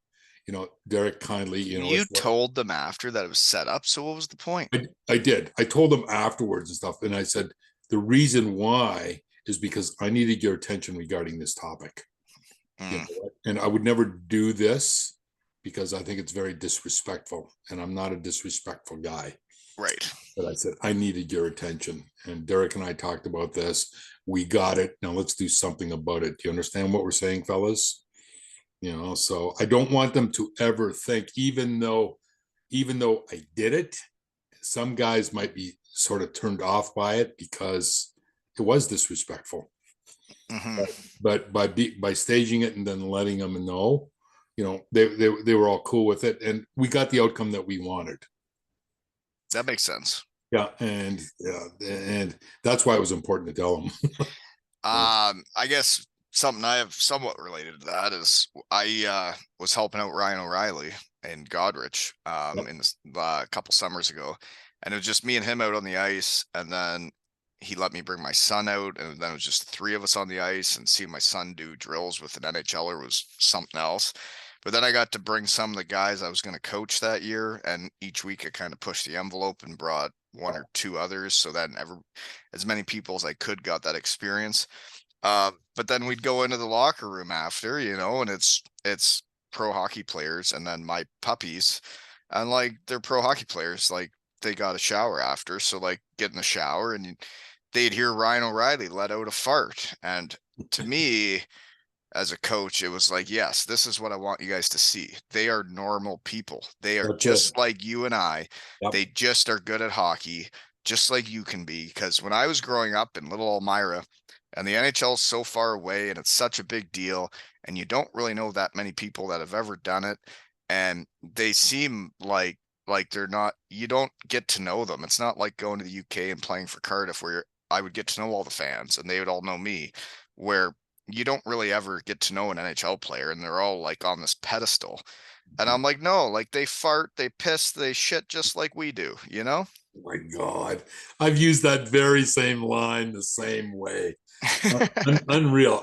Derek kindly, You told them after that it was set up, so what was the point? I did. I told them afterwards and stuff, and I said the reason why is because I needed your attention regarding this topic. Mm, And I would never do this because I think it's very disrespectful, and I'm not a disrespectful guy. right. But I said I needed your attention, and Derek and I talked about this. We got it. Now let's do something about it. Do you understand what we're saying, fellas? So I don't want them to ever think, even though I did it, some guys might be sort of turned off by it because it was disrespectful. Hmm. But by staging it and then letting them know, they were all cool with it, and we got the outcome that we wanted. That makes sense. And that's why it was important to tell them. I guess something I have somewhat related to that is I was helping out Ryan O'Reilly and Godrich in this, a couple summers ago, and it was just me and him out on the ice, and then he let me bring my son out, and then it was just three of us on the ice, and seeing my son do drills with an NHLer was something else. But then I got to bring some of the guys I was going to coach that year, and each week I kind of pushed the envelope and brought one or two others, so that as many people as I could got that experience. But then we'd go into the locker room after, and it's pro hockey players and then my puppies, and like they're pro hockey players, like they got a shower after, so like get in the shower and they'd hear Ryan O'Reilly let out a fart, and to me, as a coach, it was like, yes, this is what I want you guys to see. They are normal people. They are That's it. just like you and I. Yep. They just are good at hockey, just like you can be. Because when I was growing up in little Elmira, and the NHL is so far away and it's such a big deal, and you don't really know that many people that have ever done it, and they seem like they're not, you don't get to know them. It's not like going to the UK and playing for Cardiff where I would get to know all the fans and they would all know me, where you don't really ever get to know an NHL player and they're all like on this pedestal. And I'm like, no, like they fart, they piss, they shit just like we do, you know? Oh my God. I've used that very same line the same way. Unreal.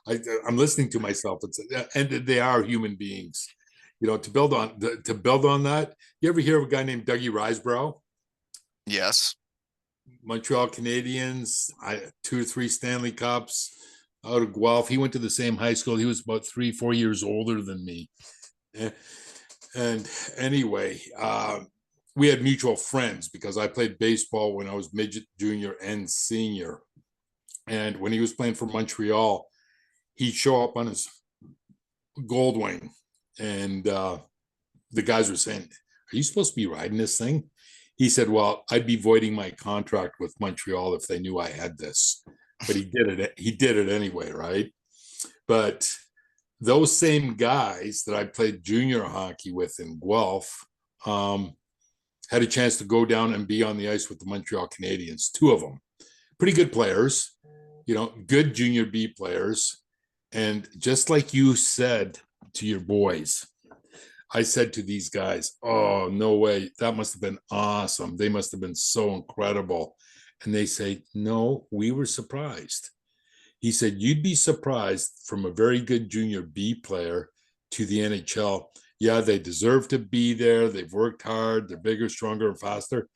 I'm listening to myself. And they are human beings. To build on that, you ever hear of a guy named Dougie Risebrough? Yes. Montreal Canadiens, 2 or 3 Stanley Cups out of Guelph. He went to the same high school. He was about 3, 4 years older than me. And anyway, we had mutual friends because I played baseball when I was midget, junior, and senior. And when he was playing for Montreal, he'd show up on his Goldwing, and the guys were saying, "Are you supposed to be riding this thing?" He said, "Well, I'd be voiding my contract with Montreal if they knew I had this." But he did it. He did it anyway, right? But those same guys that I played junior hockey with in Guelph had a chance to go down and be on the ice with the Montreal Canadiens. 2 of them, pretty good players, good junior B players. And just like you said to your boys, I said to these guys, "Oh, no way. That must have been awesome. They must have been so incredible." And they say, "No, we were surprised." He said, "You'd be surprised from a very good junior B player to the NHL. Yeah, they deserve to be there. They've worked hard. They're bigger, stronger, and faster."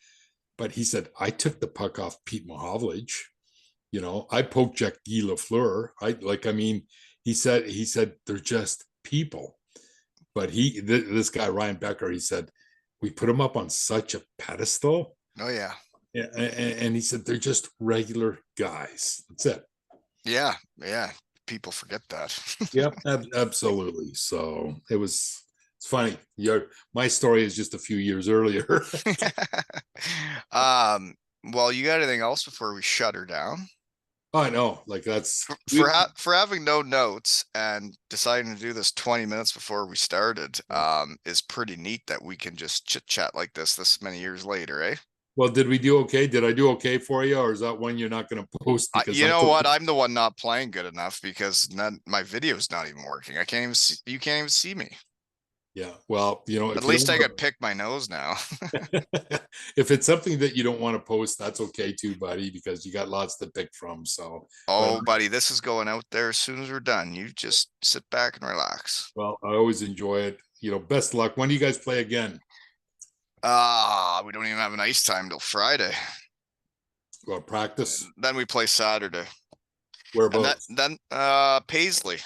But he said, "I took the puck off Pete Mahovlich." I poked Jack Guy Lafleur. He said they're just people. But this guy Ryan Becker, he said we put him up on such a pedestal. Oh yeah. Yeah, and he said they're just regular guys. That's it. Yeah. Yeah. People forget that. Yep, absolutely. So it's funny. My story is just a few years earlier. um, well, you got anything else before we shut her down? I know, like that's For having no notes and deciding to do this 20 minutes before we started, is pretty neat that we can just chit chat like this many years later, eh? well, did we do okay? Did I do okay for you, or is that one you're not going to post because You I'm know so what? I'm the one not playing good enough because my video's not even working. I can't even see, you can't even see me. yeah. Well, At if you least don't I could pick my nose now. if it's something that you don't want to post, that's okay too, buddy, because you got lots to pick from. So, but Oh, buddy, this is going out there as soon as we're done. You just sit back and relax. well, I always enjoy it. Best luck. When do you guys play again? We don't even have an ice time till Friday. Well, practice. And then we play Saturday. And Whereabouts? then Paisley.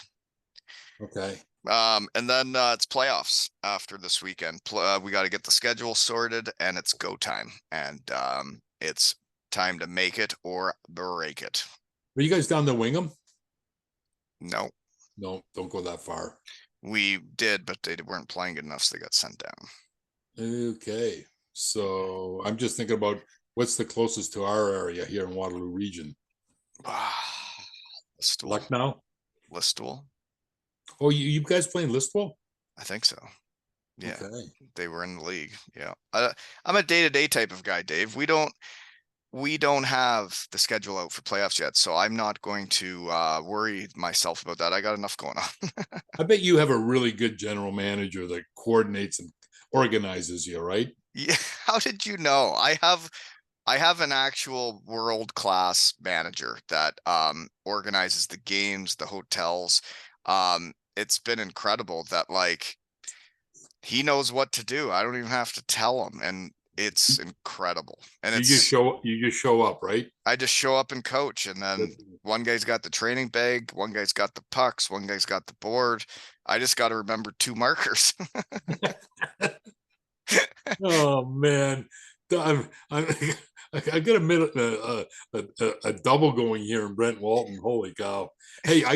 Okay. And then it's playoffs after this weekend. We got to get the schedule sorted, and it's go time. And it's time to make it or break it. Are you guys down to Wingham? No, No, don't go that far. we did, but they weren't playing good enough, so they got sent down. Okay. So I'm just thinking about what's the closest to our area here in Waterloo region. Listowel. Lucknow? Listowel. Oh, you guys playing Listowel? I think so. Yeah, Okay. they were in the league. Yeah, I'm a day-to-day type of guy, Dave. We don't have the schedule out for playoffs yet, so I'm not going to worry myself about that. I got enough going on. I bet you have a really good general manager that coordinates and organizes you, right? Yeah, how did you know? I have an actual world-class manager that organizes the games, the hotels. It's been incredible that like he knows what to do. I don't even have to tell him, and it's incredible. And You just show up, right? I just show up and coach, and then one guy's got the training bag, one guy's got the pucks, one guy's got the board. I just got to remember 2 markers. Oh man, I'm I got a double going here in Brent Walton. Holy cow! Hey, I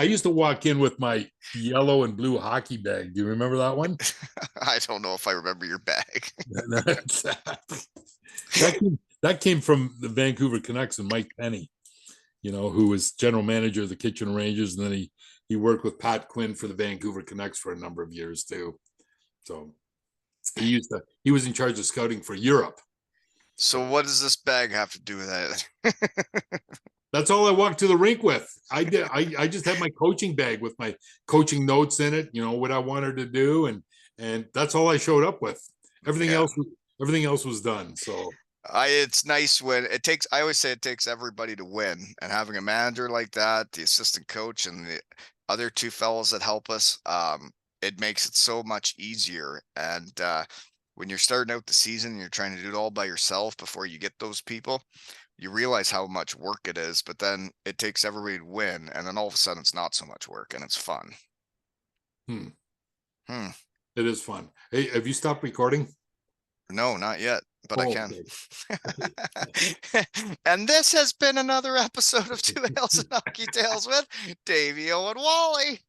used to walk in with my yellow and blue hockey bag. Do you remember that one? I don't know if I remember your bag. that came from the Vancouver Canucks and Mike Penny, who was general manager of the Kitchener Rangers, and then he worked with Pat Quinn for the Vancouver Canucks for a number of years too. So he was in charge of scouting for Europe. So what does this bag have to do with that? That's all I walked to the rink with. I just had my coaching bag with my coaching notes in it, what I wanted to do, and that's all I showed up with. Everything Yeah. else was done. So It's nice when it takes, I always say it takes everybody to win, and having a manager like that, the assistant coach and the other 2 fellows that help us, it makes it so much easier. And when you're starting out the season and you're trying to do it all by yourself before you get those people, you realize how much work it is, but then it takes everybody to win, and then all of a sudden it's not so much work and it's fun. hmm, Hmm. it is fun. Hey, have you stopped recording? No, not yet, but I can. Okay. And this has been another episode of 2 Ales and Hockey Tales with Davey and Wally.